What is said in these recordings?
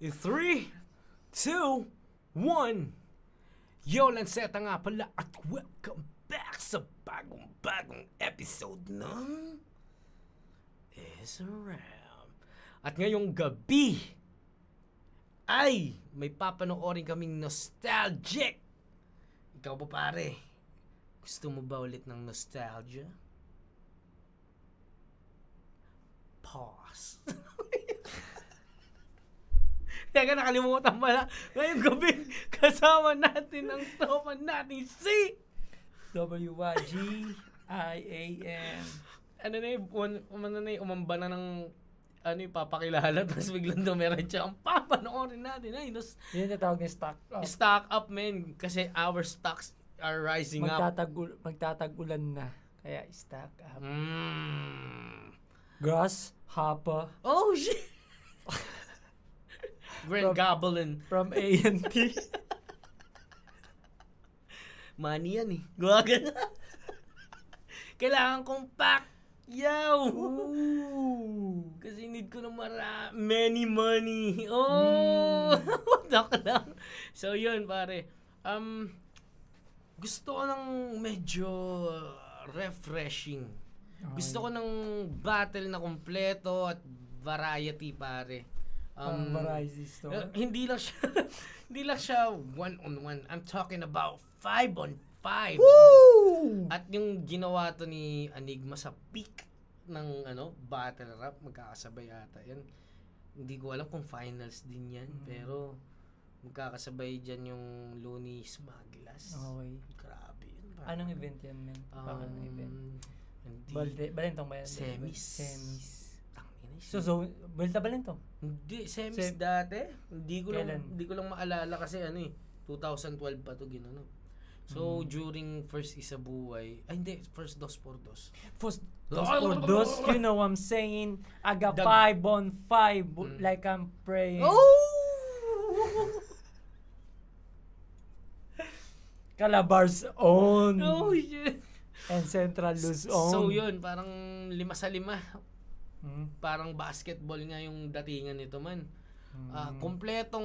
In 3, 2, 1. Yo, Lanceta nga pala at welcome back sa bagong episode ng SRAM. At ngayong gabi ay may papanoorin kaming nostalgic. Ikaw ba pare? Gusto mo ba ulit ng nostalgia? Pause. Teka, nakalimutan pala. Ngayong gabi, kasama natin ang tropa natin si WYGIAM. Ano na yung umamba na ng papakilala tapos biglang dumiretso ang papanoorin natin. Ay, Yun yung tawag ni stock up. Stock up, man. Kasi our stocks are rising up. Magtatag-ulan na. Kaya stock up. Grass, hopper. Oh, shit! Grand Goblin. From A&T. Money yan eh. Guwagan. Kailangan kong pack. Yo! Ooh. Kasi need ko ng many money. Oh! Talk lang. So yun pare. Gusto ko ng medyo refreshing. Gusto ko ng battle na kompleto at variety pare. Variety store. Hindi lang siya 1-on-1. I'm talking about 5-on-5. Woo! At yung ginawa to ni Enigma sa peak ng battle rap, magkakasabay ata yan. Hindi ko alam kung finals din yan, pero magkakasabay dyan yung Looney Smaglas. Okay. Grabe yun. Anong event yan, men? Anong event? Balentong ba yan? Semis. So, Balentong? Hindi, semis dati. Hindi ko lang maalala kasi 2012 pa to ginano. So, during first Isabuhay, first 2x2. First 2x2, you know what I'm saying? I got 5-on-5 like I'm praying. Oh! Calabar's own. Oh, shit. And Central Luz own. So, yun, parang 5-5. Parang basketball nga yung datingan nito man. Kompletong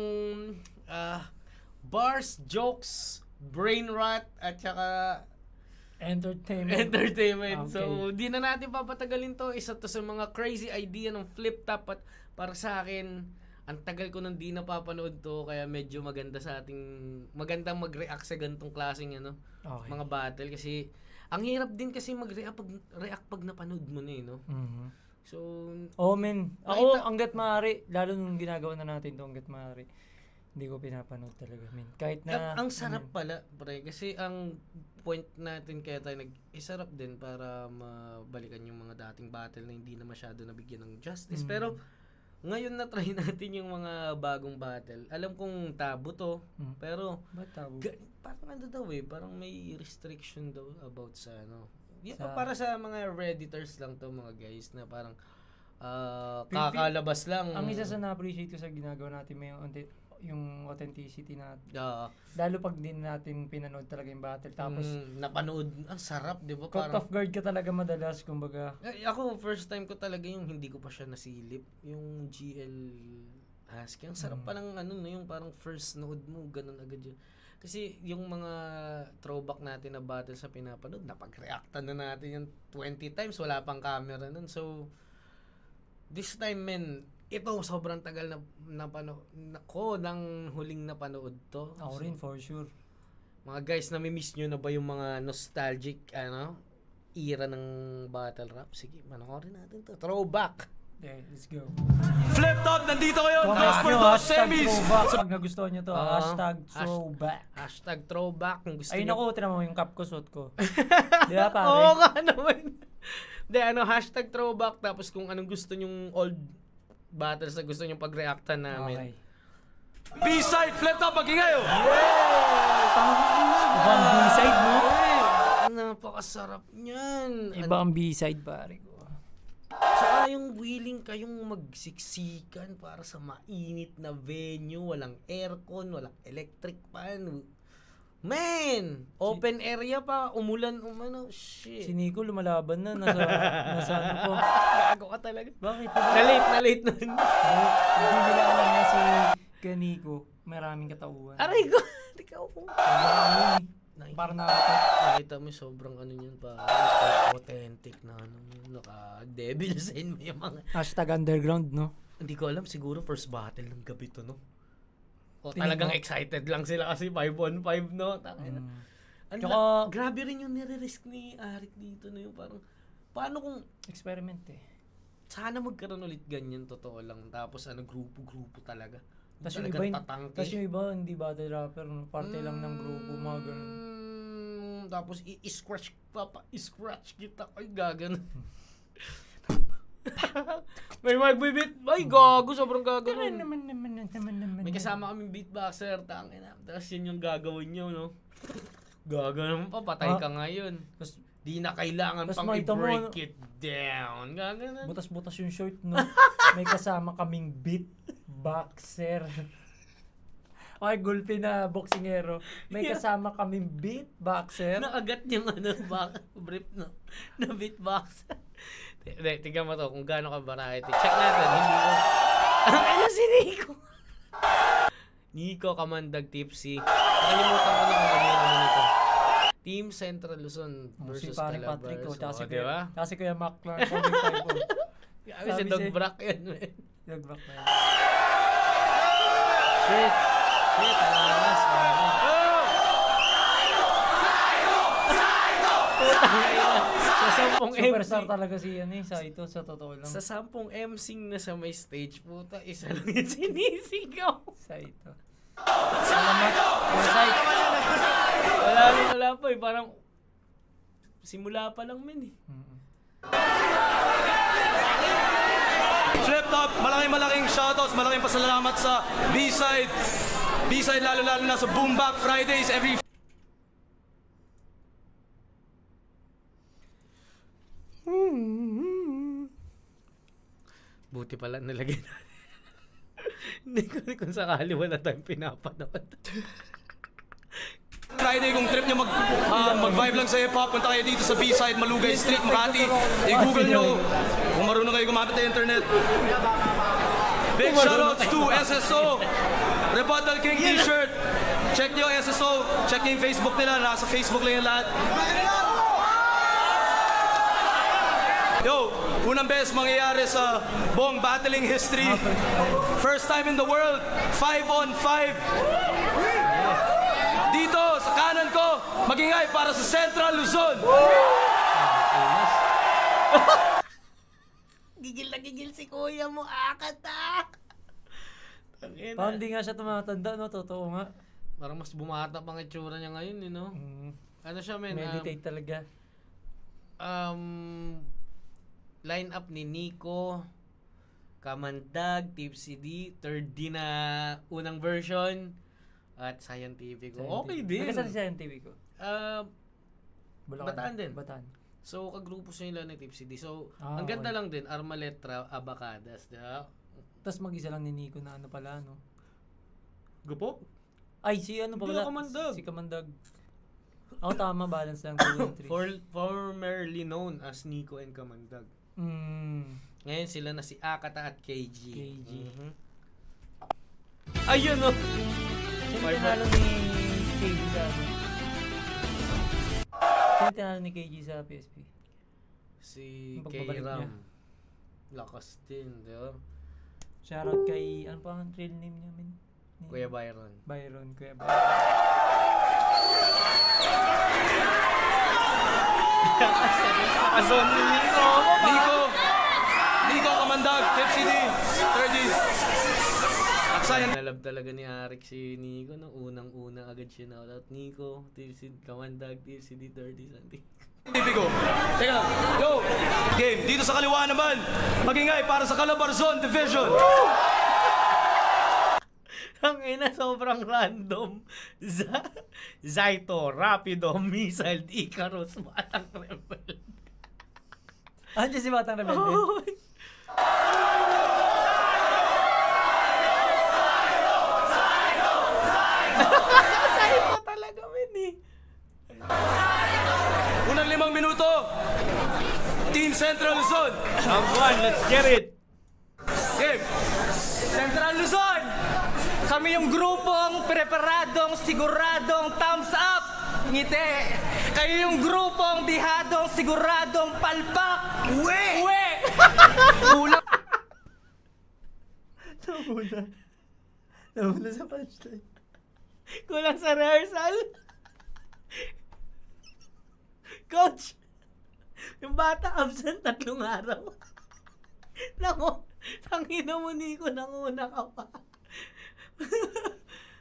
bars, jokes, brain rot, at saka entertainment. Okay. So, di na natin papatagalin to. Isa to sa mga crazy idea ng flip top at para sa akin, ang tagal ko nang di napapanood to kaya medyo magandang mag-react sa ganitong klaseng mga battle kasi ang hirap din kasi mag-react pag napanood mo na no. So, men. Ako, hanggat maaari, lalo nung ginagawa na natin ito, hanggat maaari, hindi ko pinapanood talaga, men. Kahit na... Ang sarap pala, pre, kasi ang point natin kaya tayo isarap din para mabalikan yung mga dating battle na hindi na masyado nabigyan ng justice. Pero, ngayon na try natin yung mga bagong battle. Alam kong tabu to, pero... Ba't tabu? Parang may restriction daw about sa para sa mga redditors lang to mga guys na parang kakalabas lang. Ang isa sa na-appreciate ko sa ginagawa natin may yung authenticity natin. Lalo pag din natin pinanood talaga yung battle tapos napanood, ang sarap, 'di ba? Caught off guard ka talaga madalas kumbaga. Ako first time ko talaga yung hindi ko pa siya nasilip, yung GL Husky. Ang sarap pa ng yung parang first nood mo ganun agad yun. Kasi yung mga throwback natin na battle sa pinapanood, napag-reactan na natin yung 20 times, wala pang camera nun. So, this time, men, ito, sobrang tagal na napanood ko nang huling napanood to. Ako rin, for sure. Mga guys, nami-miss nyo na ba yung mga nostalgic, era ng battle rap? Sige, manoorin natin to. Throwback! Okay, let's go. Flip top, nandito kayo. Comment nyo, semis. Pag nagustuhan nyo to, #throwback. #throwback kung gusto nyo. Ayun ako, tinan mo yung cap ko, suot ko. Di ba, pare? Oo nga naman. #throwback tapos kung anong gusto nyong old battles na gusto nyong pag-reactan namin. Okay. B-side, flip top, mag-ingayo. Iba ang B-side mo? Napakasarap niyan. Iba ang B-side, pare ko. Saka yung willing kayong magsiksikan para sa mainit na venue, walang aircon, walang electric fan. Man! Open area pa, umulan, shit. Si Nico lumalaban na, nasa ano po. Gago ka talaga. Bakit? Na-late nun. Hindi nila alam na si kay Nico, maraming katauhan. Aray ko! Ikaw ko. Parang nakita mo sobrang ano yun pa. Authentic na ano. Naka-devil sign mo yung mga. #underground, no? Hindi ko alam, siguro first battle ng gabi to, no? O talagang excited lang sila kasi 5-on-5, no? Tangina. Tsaka, grabe rin yung nire-risk ni Arik dito, no? Yung parang, paano kung experiment eh. sana magkaroon ulit ganyan, totoo lang. Tapos grupo-grupo talaga. Tapos yung iba, hindi battle rapper, no? Parte lang ng grupo, mga ganun. Tapos i-scratch kita. Ay, gaganon. May magbibit. Ay, gago. Sobrang gaganon. May kasama kaming beatboxer. Tangina. Tapos yun yung gagawin nyo, no? Gaganon pa. Patay ka ngayon. Tapos di na kailangan pang i-break it down. Gaganon. Butas-butas yung short, no? May kasama kaming beatboxer. Okay, gulpi na boxingero. May kasama kaming beatboxer. Naagat yung brief no? Na beatboxer. Tingnan mo to kung gaano ka variety. Check natin. Hindi ko. Ano si Nico? Nico Kamandag Tipsy. Nakalimutan ko na kung ano yung nito. Team Central Luzon versus Calabars. Patrick ko. Diba? Kasi Kuya Mac Clark. Kasi si Dog Brack yan. Dog Brack na yan. Shit. Alamas. Sa 10 Superstar talaga si Saito, sa totoo lang. Sa 10 MCing na sa may stage, puta, isa lang yung sinisigaw. Saito. Salamat. Wala pa eh. Parang simula pa lang men eh. Flip Top, malaking shoutouts, malaking pasalamat sa B-Side. B-Side lalo na sa Boom Bap Fridays every Buti pala nilagay na. Hindi ko kung sakali wala tayong pinapanood. Friday, kung trip nyo mag-vibe lang sa hip-hop, punta kayo dito sa B-Side, Malugay Street, Makati. I-google nyo kung marunong kayo gumamit ng internet. Big shoutouts to SSO, Rebuttal King T-shirt. Check nyo SSO, check nyo yung Facebook nila, nasa Facebook lang yung lahat. Yo, unang beses mangyayari sa buong battling history. First time in the world, 5-on-5. Dito, sa kanan ko, magingay para sa Central Luzon. Gigil na gigil si kuya mo, akata. Parang di nga siya tumatanda, no? Totoo nga. Parang mas bumata pang itsura niya ngayon, no? Ano siya, men? Meditate talaga. Line up ni Nico, Kamandag, Tipsy D, 3rd D na unang version, at Scientific. Okay din. Nagkasal si Scientific ko? Bataan din. Bataan. So, kagrupo sila ni Tipsy D. So, ang ganda lang din, Armaletra, Abacadas. Tapos mag-isa lang ni Nico na ano pala, no? Gupo? Ay, si ano pala? Kamandag. Si Kamandag. Ako tama, balance lang 2 and 3. Formerly known as Nico and Kamandag. Ngayon sila na si Akata at KG. Ayun o! Sino tinalo ni KG sa Sino tinalo ni KG sa PSP? Si K-Ram. Lakas din, di ba? Shoutout kay, ano pa ang real name niya, min? Kuya Byron. Kuya Byron. Nakazon ni Nico Kamandag, Tipsy D, 30. Aksayan. Nalab talaga ni Arik si Nico, no? Unang-una agad siya na Nico, Tipsy Kamandag, Tipsy D, 30 something. Tipico. Teka, yo, game. Dito sa kaliwa naman, magingay para sa Calabars Zone Division. Ang ina, sobrang random. Zaito, Rapido, Missile, Icarus, Batang Rebel. Andiyan si Batang Rebel. Zaito talaga, men eh. Unang 5 minuto, Team Central Luzon. Number 1, let's get it. Game. Central Luzon, Kami yung grupong preparadong, siguradong thumbs up, ngiti. Kayo yung grupong bihadong, siguradong palpak. Uwe! Uwe! Kulang. Nahula sa punchline. Kulang sa rehearsal. Coach, yung bata absent 3 araw. Nako, tangina mo, Nico, nanguna ka pa.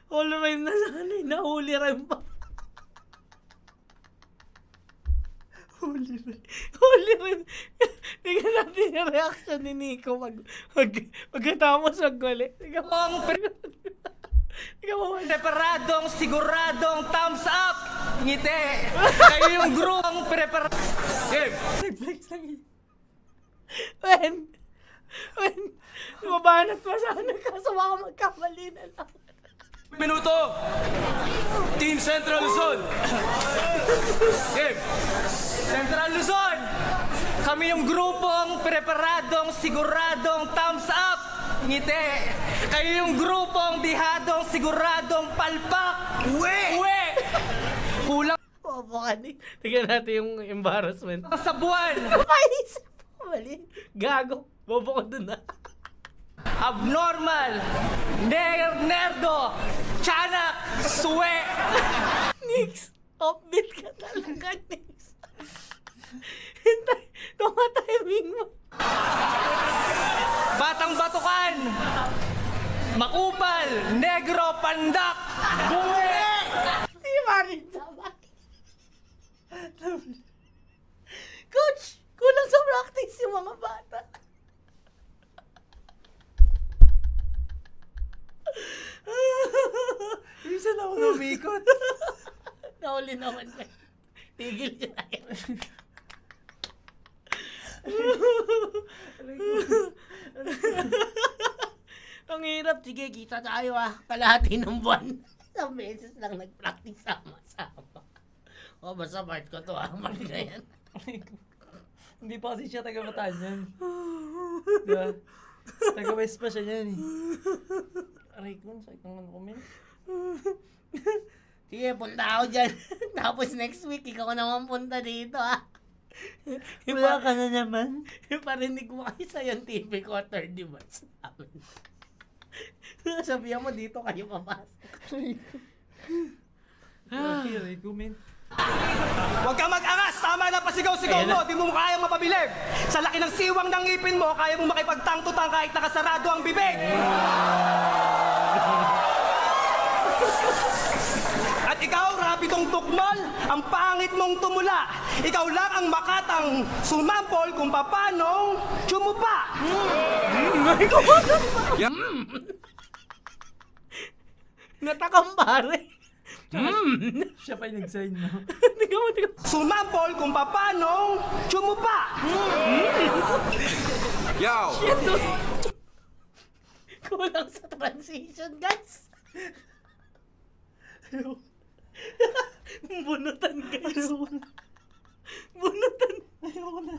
All rhyme na sana, nahuli rhyme pa. Holy rhyme. Tingnan natin yung reaction ni Nico pagkatapos ng gole. Tingnan mo. Preparadong, siguradong thumbs up, ngiti. Kayo yung grupong preparadong. Game. Reflex lang yun. When, mabanat pa sana kaso baka magkamali na lang. Minuto. Team Central Luzon. Game. Central Luzon. Kami yung grupong preparadong, siguradong thumbs up, ngiti. Kayo yung grupong bihadong, siguradong palpak. Uwe! Uwe! Kulang Opo ka ni. Tingnan natin yung embarrassment. sa buwan. Paisip ko mali. Gago. Bobo ko dun na. Abnormal. Nerdo. Tiyanak. Suwe. Nix. Offbeat ka talaga, Nix. Hintay. Tumatiming mo. Batang batukan. Makupal. Negro. Pandak. Buwe. Di ba rin sama? Coach, kulang sa practice yung mga bata. Minsan ako lumikot. Nahuli naman na. Tigil niya na yan. Ang hirap. Sige, kita tayo kalahati ng buwan. Isang beses lang nag-practice sama-sama. O, basta part ko to Part na yan. Hindi pa kasi siya taga-Batangan. Diba? Taga-West pa siya yan eh. Aray ko, sa itong ano comment. Sige, punta ako dyan. Tapos next week, ikaw naman punta dito Wala ka na naman. Parinig mo kayo sa scientific o third device namin. Sabihan mo dito kayo papasok. Aray ko, men. Huwag kang mag-angas! Tama na pasigaw-sigaw mo! Di mo kayang mapabilib! Sa laki ng siwang ng ngipin mo, kaya mo makipagtangtutang kahit nakasarado ang bibig! At ikaw, rapidong tukmol, ang pangit mong tumula. Ikaw lang ang makatang sumampol kung papanong tsumupa. Natakam pare. Siya pa yung nag-sign mo. Tingnan mo. Sumampol kung papanong tsumupa. Yo! Kulang sa transition, guys. Bunutan, guys. Bunutan. Ayoko na.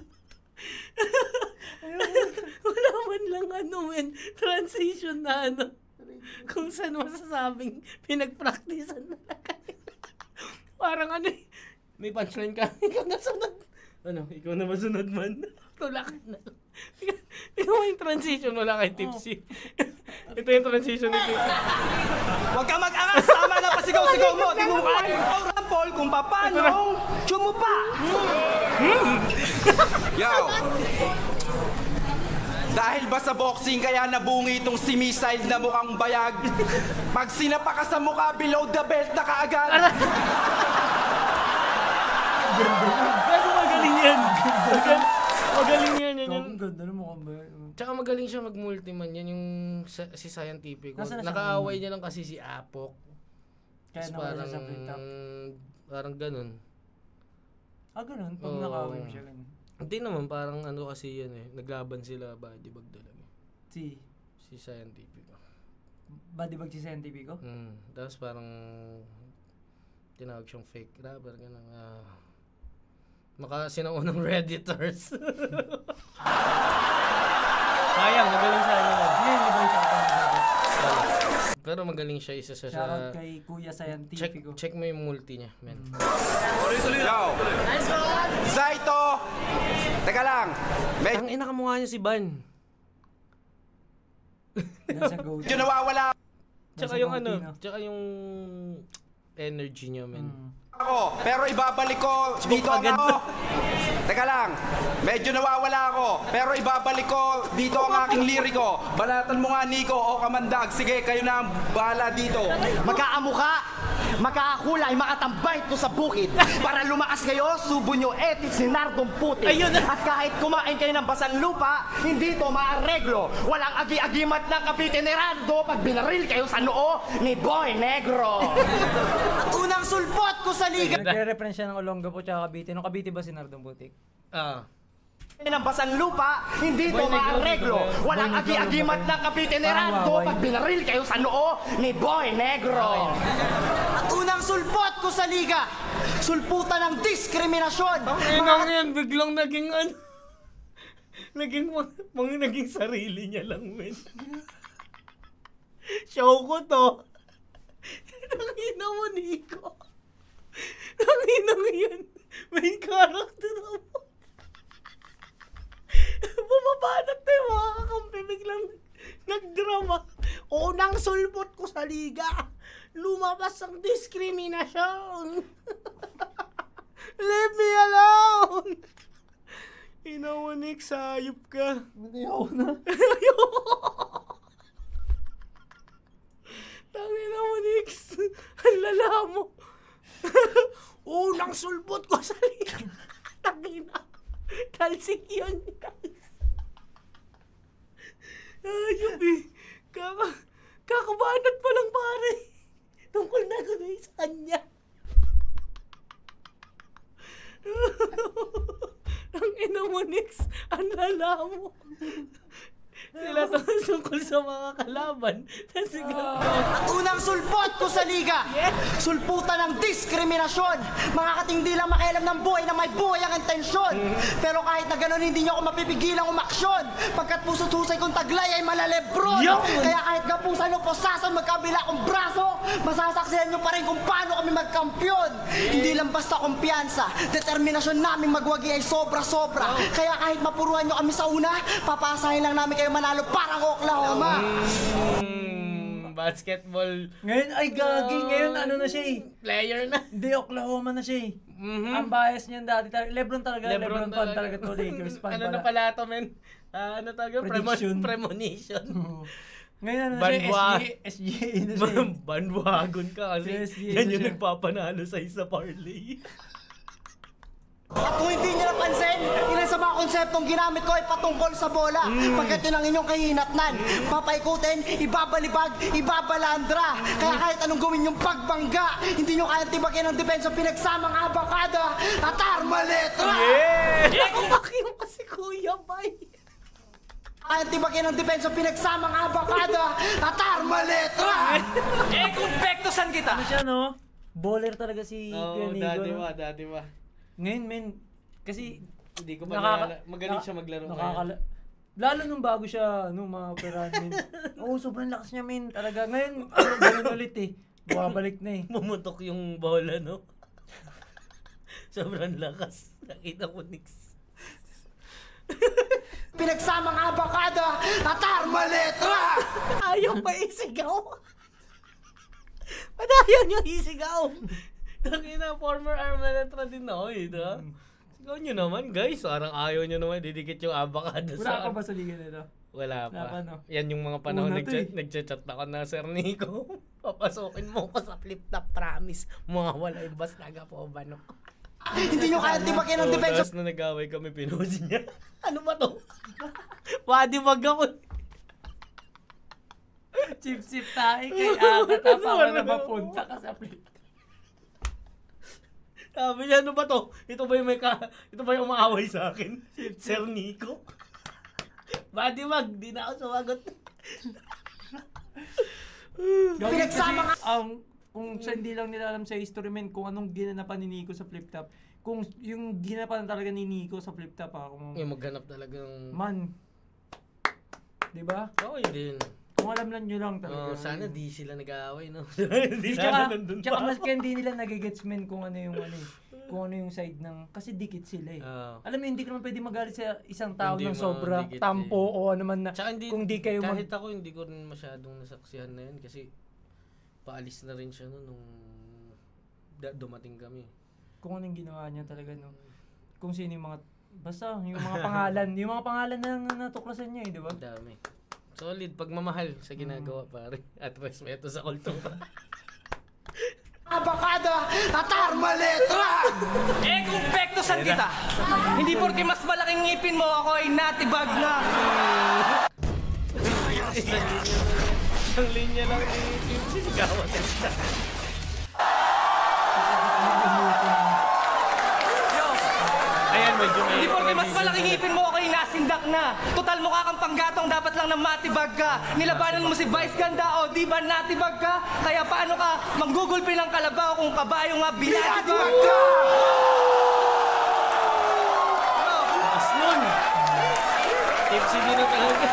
Wala man lang transition na kung saan masasabing pinag-practicean na lang kayo. Parang may punchline ka. Ikaw na sunod. Ikaw na masunod man. Tulakan na lang. Tingnan mo yung transition, wala kay Tipsy. Ito yung transition ni Tipsy. Huwag kang mag-angas! Tama na pasigaw-sigaw mo! Di mo kayang rampol kung papanong tsumupa. Yo! Dahil ba sa boxing kaya nabungi itong si Missile na mukhang bayag? Pag sinapa ka sa mukha, below the belt na kaagad. Pero magaling yan. Magaling yan. Ang ganda na mukhang bayag. Tsaka magaling siya mag-multiman. Yan yung si Scientific. Nasaan na siya? Nakaaway niya lang kasi si Apok. Kaya nawala siya sa break-up. Parang ganun. Ganun? Pag nakawin mo siya ganun. Hindi naman, parang kasi yan naglaban sila, body bag talaga. Si Scientific. Body bag si Scientific? Tapos parang tinawag siyang fake rapper, gano'n. Sinaunang Redditors. Sayang, magaling siya. Pero magaling siya, isa siya Shoutout kay Kuya Scientifico. check mo yung multi niya, men. Yo! Zaito! Teka lang. Ang ina kamukha niya si Ban. Nasa go. Medyo nawawala Tsaka yung tsaka yung energy niya, men. ako, pero ibabalik ko dito ang ako. Teka lang, medyo nawawala ako, pero ibabalik ko dito ang aking liriko. Balatan mo nga, Nico o Kamandag. Sige, kayo na ang bahala dito. Magkaamuka, makakakulay, makatambay to sa bukid. Para lumakas kayo, subo nyo ethics ni Nardong Putin. At kahit kumain kayo ng basang lupa, hindi to maareglo. Walang agi-agimat ng Cavite ni Rando pag binaril kayo sa noo ni Boy Negro. At unang sulpot ko sa liga Nagre-reference siya ng Olongapo tsaka Cavite. Nung Cavite ba si Nardong Putik? ng basang lupa, hindi to maareglo. Walang agi-agimat ng Cavite ni Rando pag binaril kayo sa noo ni Boy Negro. At unang sulpot ko sa liga, sulputan ng diskriminasyon. Yan, biglang naging naging sarili niya lang, men. Show ko to. Tangina mo, Nico. Tangina mo yan. Main character ako. Bumabanat na yung mga kakampi. Biglang nagdrama. Unang sulpot ko sa liga. Lumabas ang diskriminasyon. Leave me alone. Inawanik, sayop ka. Hindi ako na. Tangina mo, Nix. Ang lala mo. Unang sulpot ko sa liga. Tangina. Talsik yun. Ayop eh. Kakabanat pa lang, pare. Tungkol na ko na sa kanya. Ang ina mo, Nix. Ang lala mo. Sila tungkol sa mga kalaban. At unang sulpot ko sa liga, sulputan ng diskriminasyon. Mga katindi lang makialam ng buhay na may buhay ang intensyon. Pero kahit na gano'n hindi niyo ako mapipigilang umaksyon. Pagkat puso't husay kong taglay ay malalebron. Kaya kahit gapusan o posasan magkabila kong braso, masasaksihan niyo pa rin kung paano kami magkampiyon. Hindi lang basta kumpiyansa, determinasyon namin magwagi ay sobra-sobra. Kaya kahit mapuruhan niyo kami sa una, papasahin lang namin kayo manalo parang Oklahoma. Basketball Ngayon, ay gagi. Ngayon, ano na siya eh. player na. Hindi, Oklahoma na siya eh. Ang bias niyan dati talaga. Lebron talaga. Lebron fan talaga to. Lakers fan Ano pala. na pala to, men? Ano talaga? Prediction. Premonition. Ngayon, ano na Bandwa- siya? SGA na siya eh. Bandwagon ka kasi Yes, yes, yan yung yes. nagpapanalo sa isa parlay. At kung hindi niyo napansin, ilan sa mga konseptong ginamit ko ay patungkol sa bola. Pagkat yun ang inyong kahinatnan. Papaikutin, ibabalibag, ibabalandra. Kaya kahit anong gawin yung pagbangga, hindi nyo kayang tibagin ang depensa pinagsamang abakada at armaletra. Kumaki mo kasi Kuya Bay. Kayang tibagin ang depensa pinagsamang abakada at armaletra. Kumpektosan kita. Ano siya, no? Bowler talaga si Kuya Nico. dati ba. Ngayon, men, kasi Hindi ko pa nalala. Magaling siya maglaro ngayon. Lalo nung bago siya, mga operahan, men. Oo, sobrang lakas niya, men. Talaga. Ngayon, ganun ulit eh. Bumabalik na eh. Mumutok yung bola, no? Sobrang lakas. Nakita ko, Nix. Pinagsamang abakada at armaletra. Ayaw pa isigaw. Ba't ayaw nyo isigaw? Tangina, former Armaletra din ako eh, diba? Sigaw nyo naman, guys. Parang ayaw nyo naman, didikit yung avocado sa... Wala ka ba sa liga nito? Wala Wala pa. pa, no? Yan yung mga panahon Una to eh. nagchat ako na, Sir Nico. Papasokin mo ko sa flip-top, promise. Mawawala yung bas naga po ba, no? Hindi nyo kayang tibagin ang depensa. Tapos na nag-away kami, pinusin niya. Ano ba to? Wadibag ako. Chip-chip tayo kay Agat. Para na mapunta ka sa flip. Sabi niya, ano ba to? Ito ba yung umaaway sa akin? Sir Nico? Wadibag, di na ako sumagot. Pinagsama Kung sa hindi lang nila alam sa history, men, kung anong ginanapan ni Nico sa flip-top. Kung yung ginanapan talaga ni Nico sa flip-top, Yung maghanap talagang... man. Diba? Okay din. Kung Kung alam lang nyo lang talaga. Sana di sila nag-aaway, no? Di, tsaka mas kaya hindi nila nagigets men kung ano yung side ng, kasi dikit sila eh. Alam mo, hindi ka naman pwede magalit sa isang tao Hindi ng sobra, dikit tampo o ano man na, Tsaka hindi, kung di kayo kahit ako hindi ko rin masyadong nasaksihan na yun kasi paalis na rin siya nung dumating kami. Kung anong ginawa niya talaga, no? Kung sino yung mga, basta yung mga pangalan, yung mga pangalan na natuklasan niya eh, di ba? Dami. Solid, pagmamahal sa ginagawa pare. At respeto sa kultura. Abakada at armaletra! Kung pektosan kita, hindi porke mas malaking ngipin mo ako ay natibag na. Ang linya lang yung sisigawan nila. Ayan, medyo may... Hindi porke mas malaking ngipin mo ako ay nasindak na. Total mukha kang panggatong, dapat lang na matibag ka. Nilabanan mo si Vice Ganda o di ba natibag ka? Kaya paano ka manggugulpi ng kalabaw kung kabayo nga binatibag ka? Lakas nun! Tipsy din na talaga.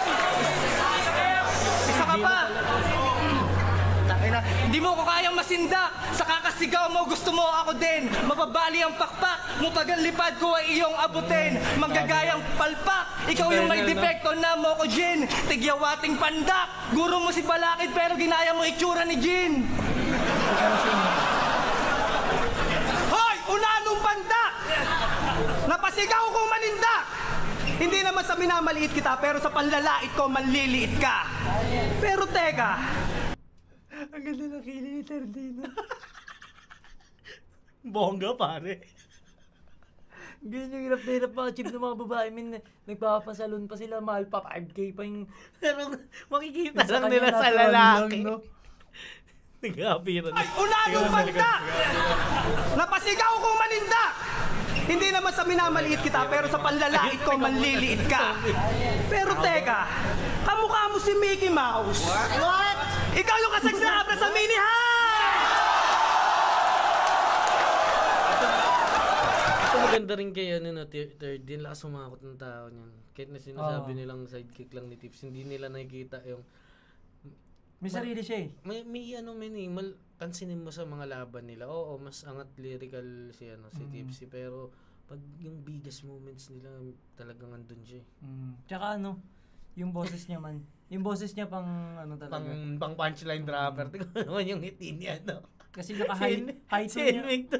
Isa ka pa! Hindi mo ko kayang masindak. Sa kakasigaw mo, gusto mo ako din. Mababali ang pakpak. Mupag ang lipad ko ay iyong abutin. Manggagayang palpak. Ikaw yung may depekto na mo ko, Jin. Tigyawating pandak. Guro mo si Balakid pero ginaya mo itsura ni Jin. Hoy! Unanong pandak! Napasigaw ko manindak! Hindi naman sa minamaliit kita pero sa panlalait ko manliliit ka. Pero teka, Ang ganda ng kili ni Tardino. Bongga pare. Ganyan yung hirap na hirap ma-achieve ng mga babae. Nagpapasalon pa sila, mahal pa, 5K pa yung... Pero makikita Sa lang kanya nila sa natural lalaki. lang, no? Nag-aapiran. ay unanong pandak! Napasigaw ko manindak! Hindi naman sa minamaliit kita pero sa panlalait ko manliliit ka. Pero teka, kamukha mo si Mickey Mouse. What? Ikaw yung kasagsabra sa mini high! Ito maganda rin kay third din lakas sumakot ng tao niyan. Kahit na sinasabi nilang sidekick lang ni Tips, hindi nila nakikita yung May sarili siya eh. may pansinin mo sa mga laban nila. Oo, mas angat lyrical si Tipsy pero pag yung biggest moments nila talagang andun siya. Tsaka yung boses niya man. Yung boses niya pang talaga. Pang punchline rapper. Tingnan naman yung ngiti niya, no? Kasi naka-high tone niya.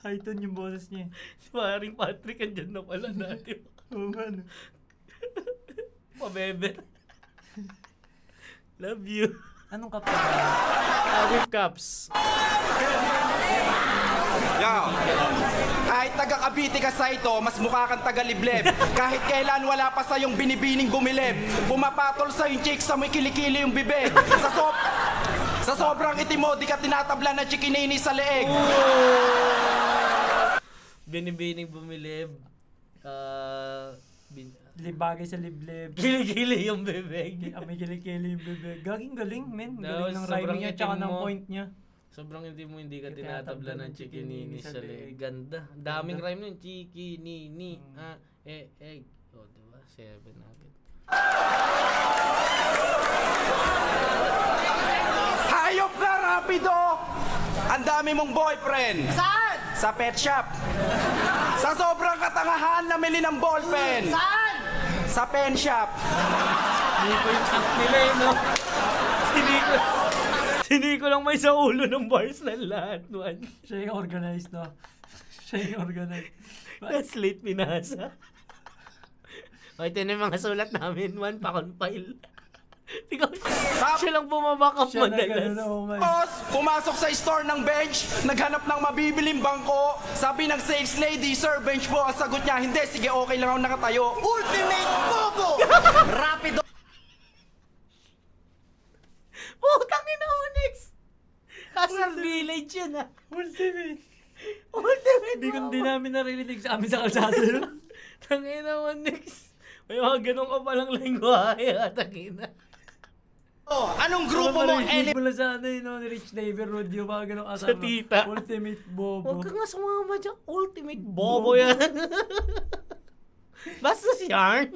High tone yung boses niya. Si Maring Patrick andyan na pala natin. Oo nga, no? Pabebe. Love you. Anong kapag? Whip Cups. Yo, kahit taga-Cavite ka sa ito, mas mukha kang taga-Libleb. Kahit kailan wala pa sa yung binibining bumilib. Pumapatol sa yung chick sa may kilikili yung bibig. Sa sobrang itim mo, di ka tinatabla na chikinini sa leeg. Binibining bumilib. Bagay sa liblib. Gili-gili yung bebeg. May kilikili yung bebek. Galing, men. No, Galing ng sobrang rhyming niya tsaka itim ng mo. point niya. Sobrang hindi ka tinatabla ng chikinini sa leeg. Ganda. Daming rhyme nun. Chikinini. Egg. O, diba? 7 agad. Hayop na rapido! Ang dami mong boyfriend. Saan? Sa pet shop. Sa sobrang katangahan na mili ng ballpen. Saan? Sa pen shop. Hindi ko yung chat nila no? Siniko lang may sa ulo ng bars na lahat. Siya yung organized, no? Siya yung organized. That's late pinasa. O, ito na yung mga sulat namin. 1 pa compile. Tingnan siya lang bumabakap Siya na madalas. gano'n, man. Tapos, pumasok sa store ng bench, naghanap ng mabibiling bangko. Sabi ng sales lady, "Sir, bench po." Ang sagot niya, "Hindi, sige, okay lang ako nakatayo." Ultimate Bobo! Rapido! Putang ina, Onyx! Hazard Village yun ah. Ultimate. Ultimate. Hindi namin naririnig sa amin sa kalsada. Tangina, Onyx. May mga ganun ka palang lingwahe ah, tangina. Anong grupo mo? Mula sa ni Rich Neighborhood, yung mga ganong Sa tita. Ultimate Bobo. Huwag ka nga sumama dyan. Ultimate bobo yan. Basta yarn.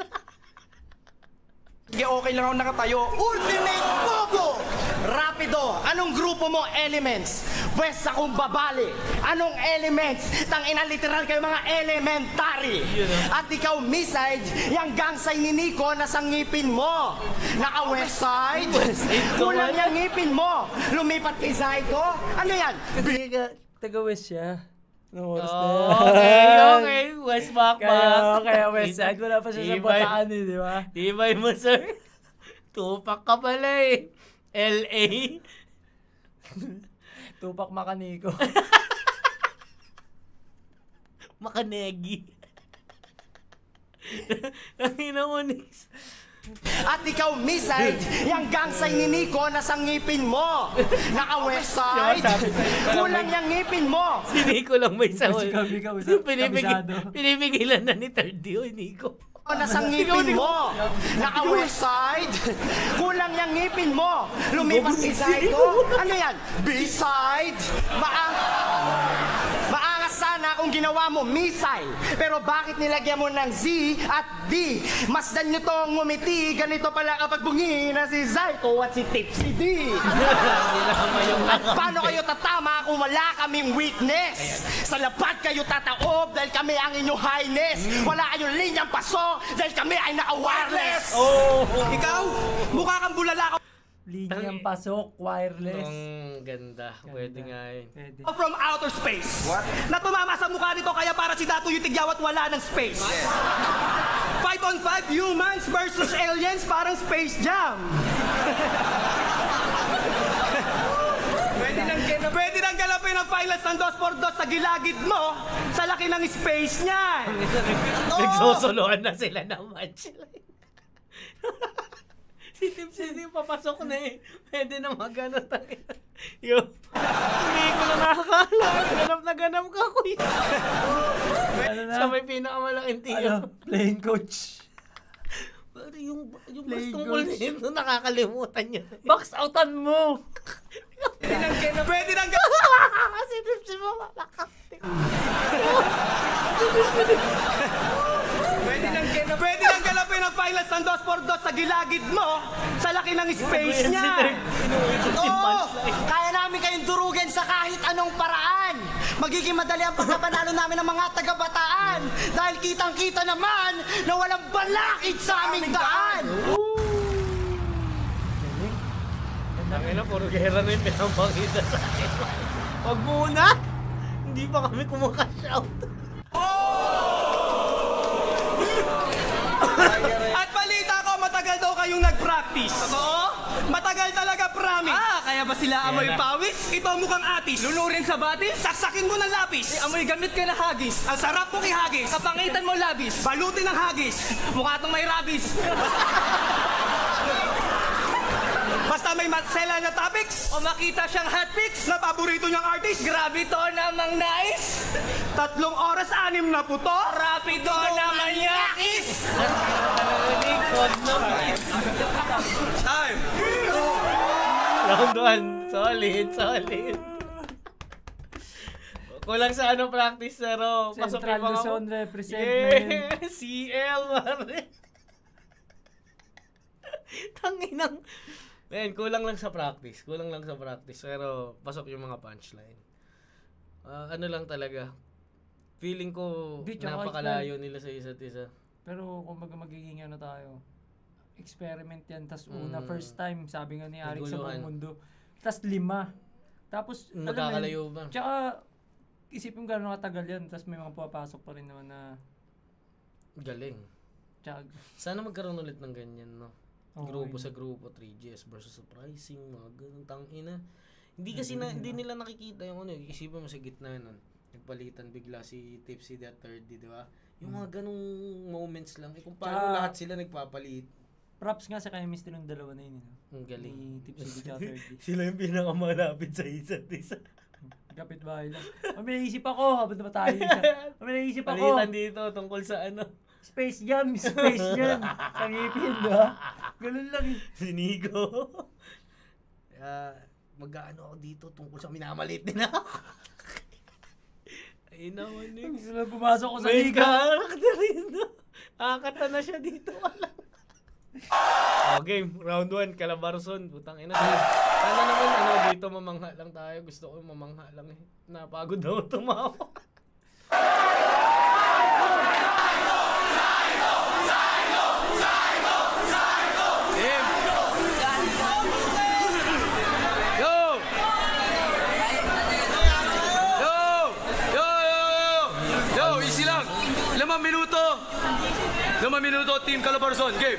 Sige, okay lang ako nakatayo. Ultimate Bobo! Rapido, anong grupo mo? Elements. West akong babali. Anong elements? Tangina literal kayo mga elementary. At ikaw, Miside, yung gangsay ni Nico na sa ngipin mo. Naka-west side. Kulang yung ngipin mo. Lumipat kay Zyko. Ano yan? Taga-west siya. No, Okay. West Bakbak. Kaya west side. Wala pa siya sa Bataan eh, di ba? Tibay mo, sir. Tupak ka pala eh. LA. Tupak Makaniko. Makanegi. Ang ina mo, Nix. At ikaw, Miside, yung gangsay ni Nico na sa ngipin mo. Naka-west side. Kulang yung ngipin mo. Si Nico lang may sawal. Kabisado. Pinipigilan na ni Third D, Nico. Nasa ngipin mo. Naka-west side. Kulang yung ngipin mo. Lumipat kay Zyko. Ano yan? B-side. Maangas sana kung ginawa mo missile. Pero bakit nilagyan mo ng Z at D? Masdan nyo tong ngumiti. Ganito pala kapag bungi na si Zyko at si Tipsy D. At paano kayo tatama kung wala kaming weakness? Sa lapad kayo tataob dahil kami ang inyong highness. Wala kayong linyang paso dahil kami ay naka-wireless. Ikaw, mukha kang bulala. Linyang pasok, wireless. Ang ganda. Pwede nga yun. Pwede. From outer space. What? Na tumama sa mukha nito kaya para si Dato yung tigyawat wala ng space. 5-on-5 humans versus aliens parang Space Jam. Pwede nang galapin ang pilots ng 2x2 sa gilagid mo sa laki ng space niyan. Nagsosoloan na sila ng match. Si Tipsy papasok na eh. Pwede na magano tayo. Hindi ko na nakakala. Ganap na ganap ka, kuya. Ano na? Sa may pinakamalaking tiyo. Playing coach. Pero yung mas tungkol nito, nakakalimutan niya. Box outan mo! Pwede nang Si Tipsy mamalakakti. Pwede nang galapin ang pilots ng 2x2 sa gilagid mo sa laki ng space niyan. Kaya namin kayong durugin sa kahit anong paraan. Magiging madali ang pagkapanalo namin ng mga taga-Bataan dahil kitang-kita naman na walang balakid sa aming daan. Ang ina, puro gera na yung pinapakita sa akin. Wag muna! Hindi pa kami kumaka-shout. At balita ko, matagal daw kayong nag-practice. Oo? Matagal talaga, promise. Kaya ba sila amoy pawis? Ito mukhang atis. Lulurin sa batis? Saksakin mo ng lapis. Amoy gamit ka na hagis. Ang sarap mong ihagis. Kapangitan mo labis. Balutin ng hagis. Mukha itong may rabies. Basta may matsela na topics o makita siyang hotpics na paborito niyang artist. Grabe to namang nice. 3 oras, 6 na puto. Rapido naman yakis. Time. Round 1. Solid. Kulang sa ano practice, pero pasok Central yung mga... Luzon represent. CL, mare. Tanginang... Men, kulang lang sa practice. Pero pasok yung mga punchline. Ano lang talaga. Feeling ko napakalayo nila sa isa't isa. Pero kumbaga magiging ano tayo. Experiment yan. Tas first time, sabi nga ni Arik sa buong mundo. Tas 5. Tapos, magkakalayo ba? Tsaka, isipin gano'n katagal yan. Tas may mga pupapasok pa rin naman na... Galing. Tsaka, sana magkaroon ulit ng ganyan, no? Okay. Grupo sa grupo, 3GS versus Surprising, mga ganun tangina. Hindi kasi hindi nila nakikita yung ano, isipin mo sa gitna nun. Nagpalitan bigla si Tipsy at Third D, di ba? Yung mga ganung moments lang. Kung paano lahat sila nagpapalit. props nga sa chemistry ng dalawa na yun. Ang galing. Ni Tipsy at Third D. Sila yung pinakamalapit sa isa't isa. Kapit bahay lang. May naisip ako, habang na tayo isa. May naisip ako. Palitan dito tungkol sa ano. Space Jam. Sa ngipin, diba? Ganun lang. Sinigo. Mag-ano ako dito tungkol sa minamalit din ako. Ay naman eh. Pumasok ko sa may liga. karakter rin. Akata na siya dito. Wala. Game. Round 1, Calabarzon. Putang ina. Sana naman dito mamangha lang tayo. Gusto ko mamangha lang eh. Napagod daw tumawa. Limang minuto, Team Calabarzon, game.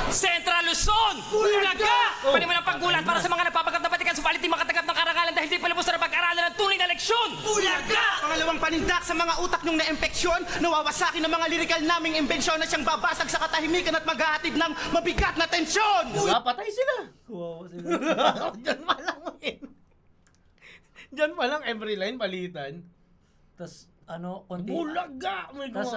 Central Luzon! Bulaga! Pwede mo ng paggulat para sa mga nagpapagat na patikan subalit di makatanggap ng karangalan dahil di palubos na pag-aralan ng tunay na leksyon! Bulaga! Pangalawang panindak sa mga utak nung na-impeksyon, nawawasakin ng mga lirikal naming imbensyon na siyang babasag sa katahimikan at maghahatid ng mabigat na tensyon! Napatay sila. Wow sila. Diyan pa lang Diyan pa lang every line palitan. Tas ano, Bulaga! tas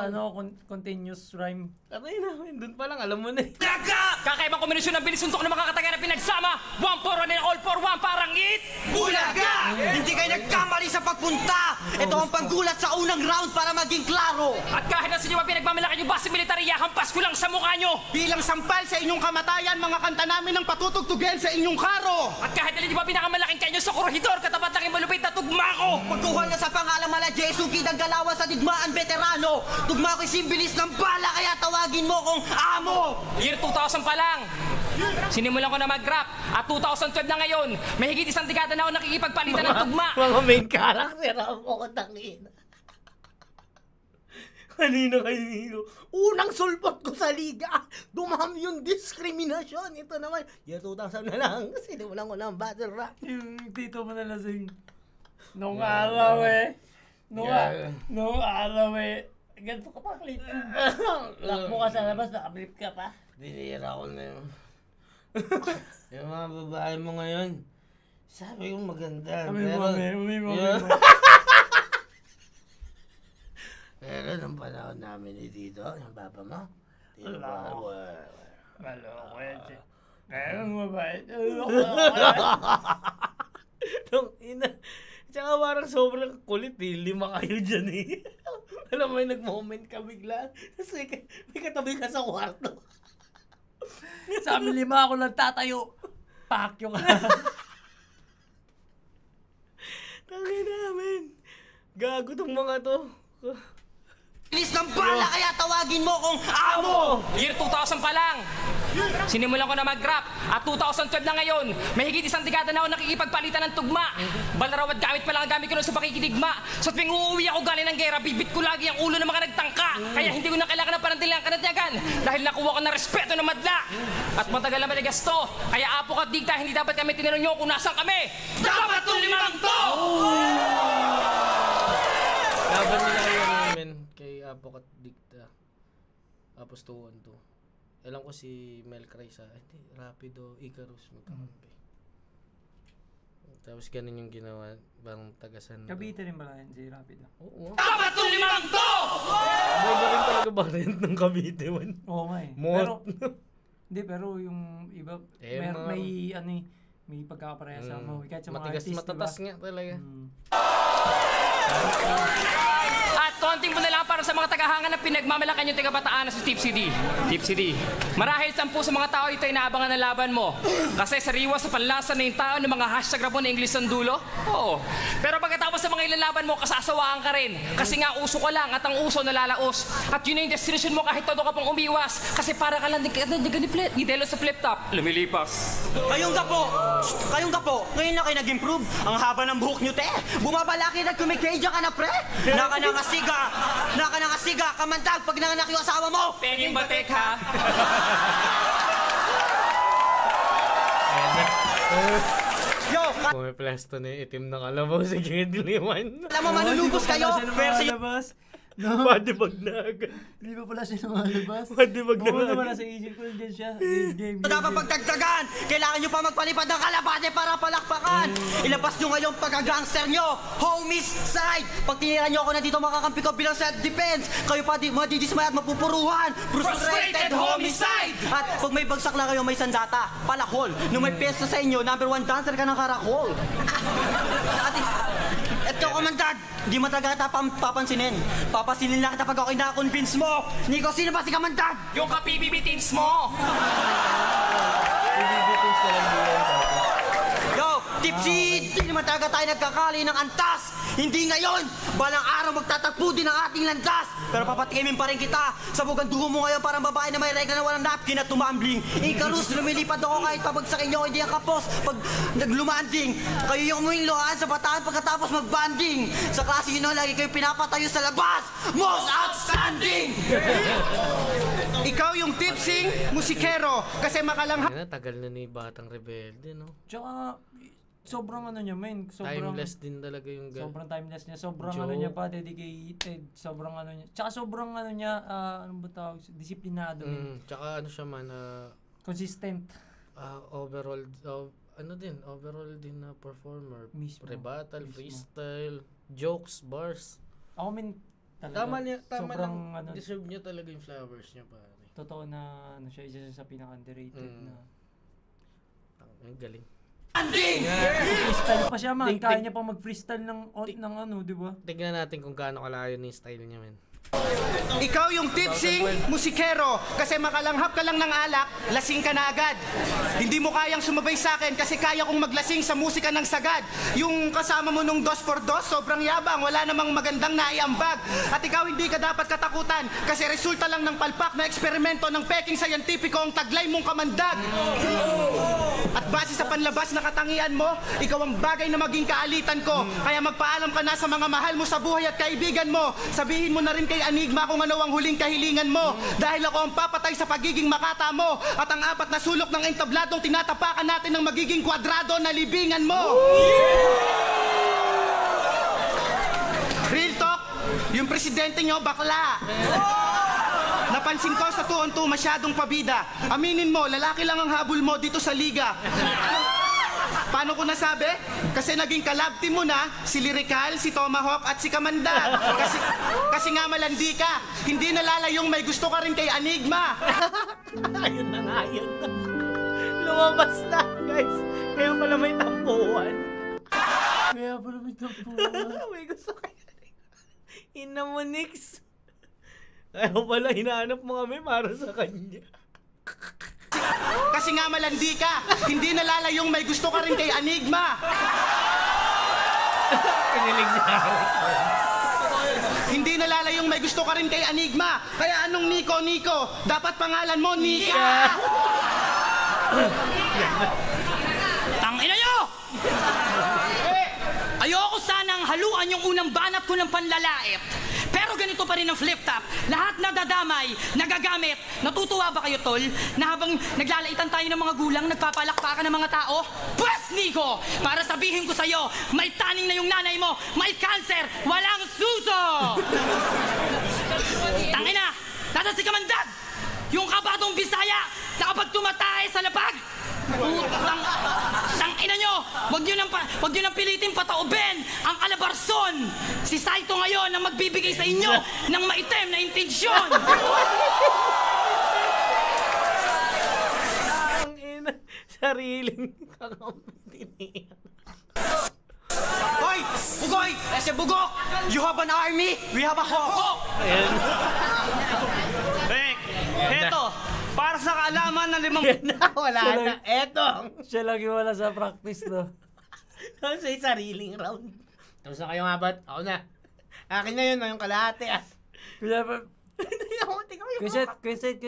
continuous rhyme. Tatay na, doon pa lang, alam mo na eh. Bulaga! Kakaibang kombinasyon ng bilis suntok ng mga kataga na pinagsama. 1-4 and all for one parang it! Bulaga! Hindi kayo nagkamali sa pagpunta! Ito ang panggulat sa unang round para maging klaro! At kahit na sa inyo pinagmamalaki yung base militarya, hampas ko lang sa mukha nyo! Bilang sampal sa inyong kamatayan, mga kanta namin ang patutugtugin sa inyong karo! At kahit na hindi ba pinakamalaking kanyo sa korhidor, katapat lang yung malupit na tugma ko! Pagkuha na sa pangalang mala Jesu, kitang galawan sa digmaan veterano! Tugma ko'y simbilis ng bala, kaya tawagin mo kong amo! Year 2000 pa lang! Sinimulan ko na mag-rap at 2012 na ngayon, may higit isang dekada na ako nakikipagpalitan ng tugma! Mga main character ako ko tangina. Kanina unang sulpot ko sa liga, dumami yung diskriminasyon. Ito naman, year 2000 na lang, sinimulan ko ng battle rap. Yung tito mo na lasing. Nung araw eh. Nung araw eh. Ganito ka pa, Clint. Lakbo ka sa labas, nakablip ka pa. Dinira ko na yun. Yung mga babae mo ngayon, sabi ko maganda. Umi mo. Pero nung panahon namin ni Tito, yung papa mo, Tito ba? Maloko yan siya. Kaya ang mabait. Nung ina, tsaka parang sobrang kulit eh. 5 kayo dyan eh. Alam mo, nag-moment ka bigla. Kasi may katabi ka sa kwarto. Sa amin 5 ako nagtatayo. Pakyo ka. Tangin namin. Gago tong mga to. Bilis ng bala, kaya tawagin mo kong amo! Year 2000 pa lang! Sinimulan ko na mag-rap at 2012 na ngayon, may higit isang dekada na ako nakikipagpalitan ng tugma. Balarawad gamit pa lang ang gamit ko nun sa pakikidigma. Sa tuwing uuwi ako galing ng gera, bibit ko lagi ang ulo ng mga nagtangka. Kaya hindi ko na kailangan ng panantilang kanatyagan dahil nakuha ko ng respeto ng madla. At matagal na maligasto, kaya apok at digta, hindi dapat kami tinanong nyo kung nasaan kami. Dapat itong 5 to! Laban nila namin kay Apok at Dicta. Tapos 2-1-2. Alam ko si Mel Craisa, Rapido, Icarus magkakampi. Tapos ganun yung ginawa, parang tagasan. Cavite rin ba yan si Rapido? Oo. Dapat itong 5 to! Iba rin talaga variant ng Cavite man. Oo nga eh. Pero yung iba, may pagkakapareha sa mga kahit sa mga matigas, artist, matatas diba? nga talaga. At konting mo na lang para sa mga tagahangan na pinagmamalakan yung tagabataan na si Tipsy D. Tipsy D. Marahil 10 sa mga tao ito ay naabangan ng laban mo. Kasi sariwa sa panlasa na yung tao ng mga hashtag rapon na English ang dulo. Oo. Pero pagkatapos sa mga ilalaban mo, kasasawaan ka rin. Kasi nga uso ka lang at ang uso nalalaos. At yun yung destination mo kahit todo ka pang umiwas. Kasi para ka lang ni Delo sa flip-top. Lumilipas. Kayong gapo, ngayon na kayo nag-improve. Ang haba ng buhok nyo, te. Bumabalaki na kumikadya ka na, pre. Nakanangasiga, kamandag pag nanganak yung asawa mo. Penging batek, ha? Yo, Kung may plasto na yung itim na kalabaw, sige, diliwan. alam mo, manulubos kayo. Pero si No. Padibag na agad. Hindi pa pala siya lumalabas. Padibag na Oo agad. naman, nasa isip ko nandiyan siya. Game. dapat pagdagdagan. Kailangan nyo pa magpalipad ng kalapate para palakpakan. Ilabas nyo ngayong pagka-gangster nyo. Homicide. Pag tinira nyo ako na dito, makakampi ko bilang self-defense. Kayo pa madidismay at mapupuruhan. Frustrated homicide. At pag may bagsak na kayo, may sandata. Palakol. Nung may peso sa inyo, number 1 dancer ka ng karakol. At ikaw, Kamandag, di mo talaga kita papansinin. Papasinin lang kita pag okay na-convince mo. Nico, sino ba si Kamandag? Yung ka-PBB teams mo! na lang din. Yo, Tipsy! Hindi naman talaga tayo nagkakali ng antas! Hindi ngayon! Balang araw magtatagpo din ang ating landas! Pero papatikimin pa rin kita! Sabugan dugo mo ngayon parang babae na may regla na walang napkin at tumambling! Ikarus, lumilipad ako kahit pabagsakin nyo, hindi ang kapos pag naglumanding! Kayo yung umuing lohaan sa bataan pagkatapos magbanding! Sa klase yun lagi kayo pinapatayo sa labas! Most outstanding! Ikaw yung tipsing musikero kasi makalanghap. Tagal na ni Batang Rebelde, no? Tsaka, sobrang ano niya, men. Timeless din talaga yung sobrang timeless niya. Sobrang ano niya pa, dedicated. Sobrang ano niya. Tsaka sobrang ano niya, anong ba tawag? Disiplinado. Tsaka ano siya man, consistent. Overall, overall din na performer. Mismo. Pre-battle, freestyle, jokes, bars. Ako men, talaga. Tama sobrang, lang, deserve niya talaga yung flowers niya, pare. Totoo na, ano siya, isa sa pinaka-underrated na. Ang galing. Freestyle pa siya, man. Kaya niya pang mag-freestyle ng ano, di ba? Tignan natin kung gaano kalayo na yung style niya, man. Ikaw yung tipsing musikero kasi makalanghap ka lang ng alak, lasing ka na agad. Hindi mo kayang sumabay sa akin kasi kaya kong maglasing sa musika ng sagad. Yung kasama mo nung 2x2, sobrang yabang, wala namang magandang naiambag. At ikaw hindi ka dapat katakutan kasi resulta lang ng palpak na eksperimento ng peking scientifico ang taglay mong kamandag. At base sa panlabas na katangian mo, ikaw ang bagay na maging kaalitan ko. Kaya magpaalam ka na sa mga mahal mo sa buhay at kaibigan mo. Sabihin mo na rin kay Enigma kung ano ang huling kahilingan mo. Dahil ako ang papatay sa pagiging makata mo. At ang 4 na sulok ng entabladong tinatapakan natin ng magiging kwadrado na libingan mo. Real talk, yung presidente nyo bakla. Napansin ko sa 2-on-2 masyadong pabida. Aminin mo, lalaki lang ang habol mo dito sa liga. Paano ko nasabi? Kasi naging collab team mo na si Lyrical, si Tomahawk at si Kamanda. Kasi nga malandi ka. Hindi nalalayong may gusto ka rin kay Enigma. Ayun na nga, ayun na. Lumabas na, guys. Kaya pala may tampuhan. May gusto kayo. Ina mo, Nix. Kaya pala hinahanap mo kami para sa kanya. Kasi nga malandi ka. Hindi nalalayong may gusto ka rin kay Enigma. Pinilig niya. Hindi nalalayong may gusto ka rin kay Enigma. Kaya anong Nico? Dapat pangalan mo Nika. Tangina nyo! Ayoko sanang haluan yung unang banat ko ng panlalait. Pero ganito pa rin ang flip-top. Lahat nadadamay, nagagamit. Natutuwa ba kayo, tol? Na habang naglalaitan tayo ng mga gulang, nagpapalakpakan ng mga tao? Pwes, Nico! Para sabihin ko sa'yo, may taning na yung nanay mo, may cancer, walang suso! Tangina! Nasa si Kamandag! Yung kabatong Bisaya na kapag tumatae sa lapag! Tangina nyo! Huwag nyo nang pilitin pataubin ang kalabarson! Si Saito ngayon ang magbibigay sa inyo ng maitim na intensyon! Ang ina, sariling kakampi niya. Hoy! Bugoy! Ese bugok! You have an army, we have a hawk! Ayan. Eto, para sa kaalaman ng 5... Wala na. Eto. Siya lang yung wala sa practice, no? Sa sariling round. Tapos na kayo nga ba't? Ako na. Akin na yun, yung kalahati ah. Kuya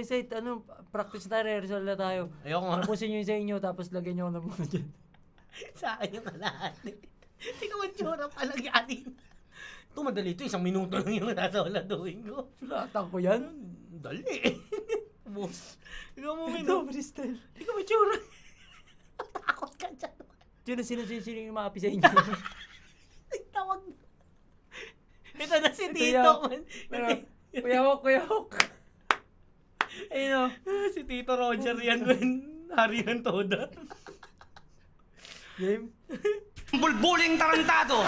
Sait, ano, practice tayo, rehearsal na tayo. Ayoko nga. Tapusin nyo yung sa inyo, tapos lagyan nyo ako ng mga dyan. Sa akin yung kalahati. Tingnan mo yung tsura palang yanin. Ito madali ito, 1 minuto lang yung nasa waladuhin ko. Sulatan ko yan. Dali. Boss. Ikaw mo Ito, freestyle. Ikaw mo tsura. Takot ka dyan. Sino yung maapi sa inyo? Tawag na. Ito na si Tito. Kuya Hawk. Ayun o. Si Tito Roger yan, man. Hari ng toda. Game? Bulbuling tarantado!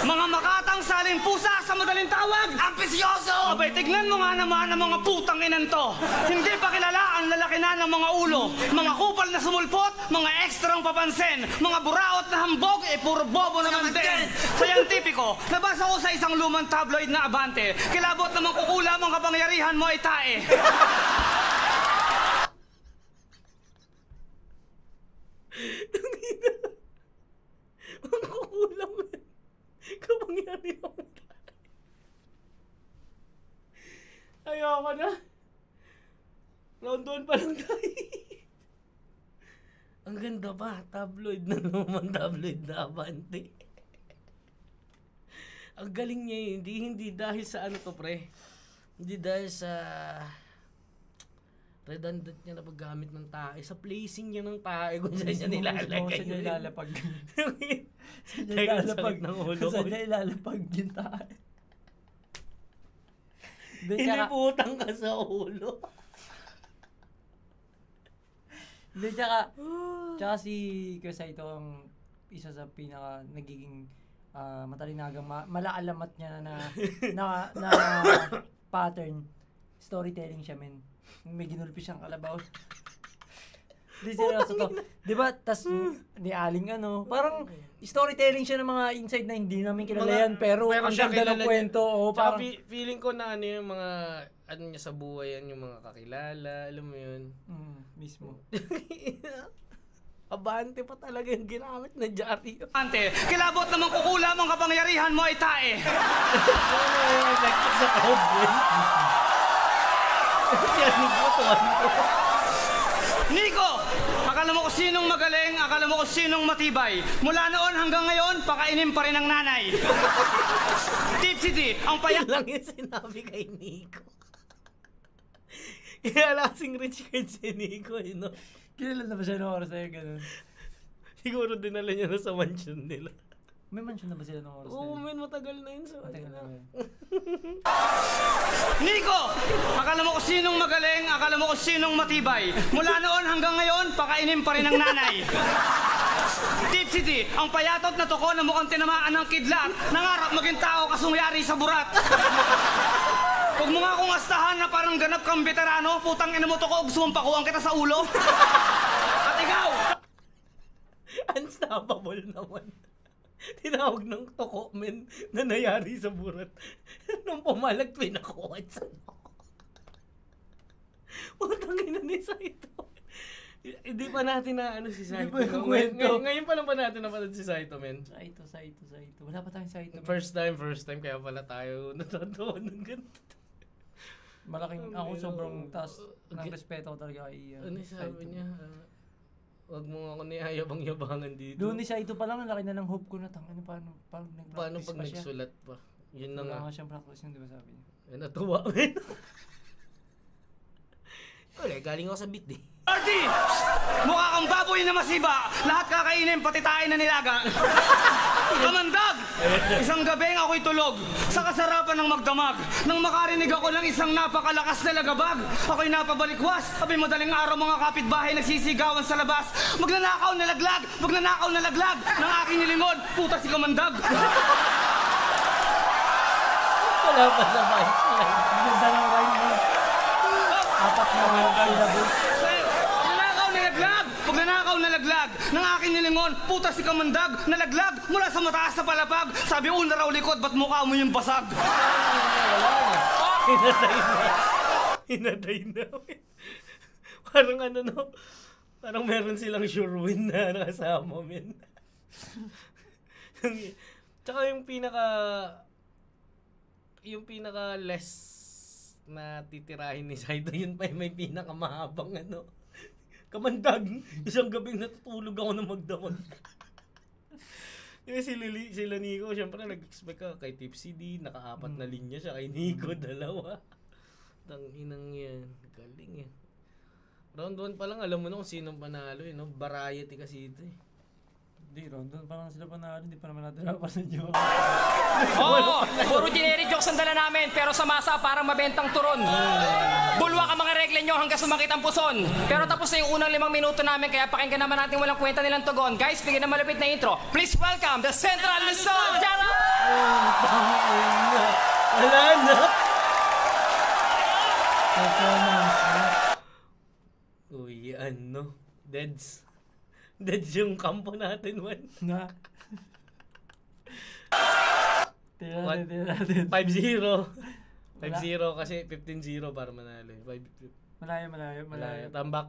Mga makatang saling pusa sa madaling tawag! Ambisyoso! Abay, tignan mo nga naman ang mga putang inan to! Hindi pa kilala ang lalaki na ng mga ulo. Mga kupal na sumulpot, mga ekstrang papansin. Mga buraot na hambog, puro bobo naman din. Scientifico, nabasa ko sa isang lumang tabloid na abante. Kilabot naman kukulam ang kapangyarihan mo ay tae. Ang ganda pa, tabloid na naman, tabloid na Abante. Ang galing niya eh. Hindi dahil sa ano to pre. Hindi dahil sa redundant niya na paggamit ng tae. Sa placing niya ng tae kung saan niya nilalagay. Saan niya ilalapag. Saan niya ilalapag ng ulo. Saan niya ilalapag yung tae. Hiniputang ka sa ulo. Hindi, tsaka si Kuya Saito ang isa sa pinaka nagiging matalinagang malaalamat niya na pattern. Storytelling siya, men. May ginulpi siyang kalabaw. Hindi seryoso to. Diba? Tas ni Aling parang storytelling siya ng mga inside na hindi namin kilala yan. Pero ang ganda ng kwento. Parang feeling ko na yung mga ano niya sa buhay yan, yung mga kakilala. Alam mo yun? Mismo. Abante pa talaga yung ginamit na Jari. Ante, kilabot naman kukulam ang kapangyarihan mo ay tae. Sa crowd din. Nico! Akala mo kung sinong magaling, akala mo kung sinong matibay. Mula noon hanggang ngayon, pakainin pa rin ang nanay. Tipsy D, ang payat lang yung sinabi kay Nico. Kaya lasing rich kid si Nico, no? Kilala na ba siya ng oras sa'yo, ganun? Siguro dinala niya na sa mansion nila. May mansion na ba sila ng oras Oo, men, matagal na yun sa kanila. Nico! Akala mo kung sinong magaling, akala mo kung sinong matibay. Mula noon hanggang ngayon, pakainin pa rin ang nanay. Tipsy D, ang payatot na toko na mukhang tinamaan ng kidlat, nangarap maging tao kasungyari sa burat. Huwag mo nga akong astahan na parang ganap kang veterano, putang ina mo toko, gusto mong pakuwang kita sa ulo. At ikaw! Unstoppable naman. Tinawag ng toko, men, na nayari sa burat. Nung pumalag, pinakuhan sa toko. Putang ina ni Saito. Hindi pa natin na ano si Saito. Ngayon pa lang pa natin napanood si Saito, men. Saito. Wala pa tayong Saito. First time. Kaya pala tayo natatawa ng ganito. Malaking, ako sobrang taas ng respeto ko talaga kay ano sabi niya? Wag mo ako niyayabang-yabangan dito. Doon ni Saito pa lang, laki na ng hope ko na paano nag-practice Paano pag pa siya? nagsulat pa? Yun na nga. Wala nga siyang practice yun, di ba sabi niya? Natuwa, men. Wala, galing ako sa beat eh. Artie! Mukha kang baboy na masiba. Lahat kakainin, pati tayo na nilaga. Kamandag! Isang gabing ako'y tulog sa kasarapan ng magdamag. Nang makarinig ako ng isang napakalakas na lagabag, ako'y napabalikwas. Abay madaling araw mga kapitbahay nagsisigawan sa labas. Magnanakaw na laglag ng aking nilingon. Puta si Kamandag! Wala pa sa punchline. Ganda ng rhyme mo. Apat na syllable. Magnanakaw na laglag ng aking nilingon. Puta si Kamandag, nalaglag mula sa mataas na palapag. Sabi, una raw likod, ba't mukha mo yung basag? Hinatay na. Parang ano no? Parang meron silang sure win na nakasama, men. Tsaka yung pinaka less na titirahin ni Saito, yun pa yung may pinaka mahabang ano. Kamandag, isang gabing natutulog ako na magdamag. Kasi sila Nico, syempre nag-expect ka kay Tipsy D, naka-4 na linya siya, kay Nico 2. Tanginang yan, galing yan. Round 1 pa lang, alam mo na kung sinong panalo, no? Variety kasi ito eh. Hindi, round 1 pa lang sila panalo, hindi pa naman natin napasan yung Oo! Puro generic jokes ang dala namin, pero sa masa parang mabentang turon. Bulwak ang mga regla nyo hanggang sumakit ang puson. Pero tapos na yung unang 5 minuto namin, kaya pakinggan naman natin walang kwenta nilang tugon. Guys, bigyan na malapit na intro. Please welcome the Central Luzon! Jara! Wala na! Uy, ano? Deads yung kampo natin, man. Na. Tingnan natin. 5-0. 5-0 kasi 15-0 para manalo. Malayo. Tambak.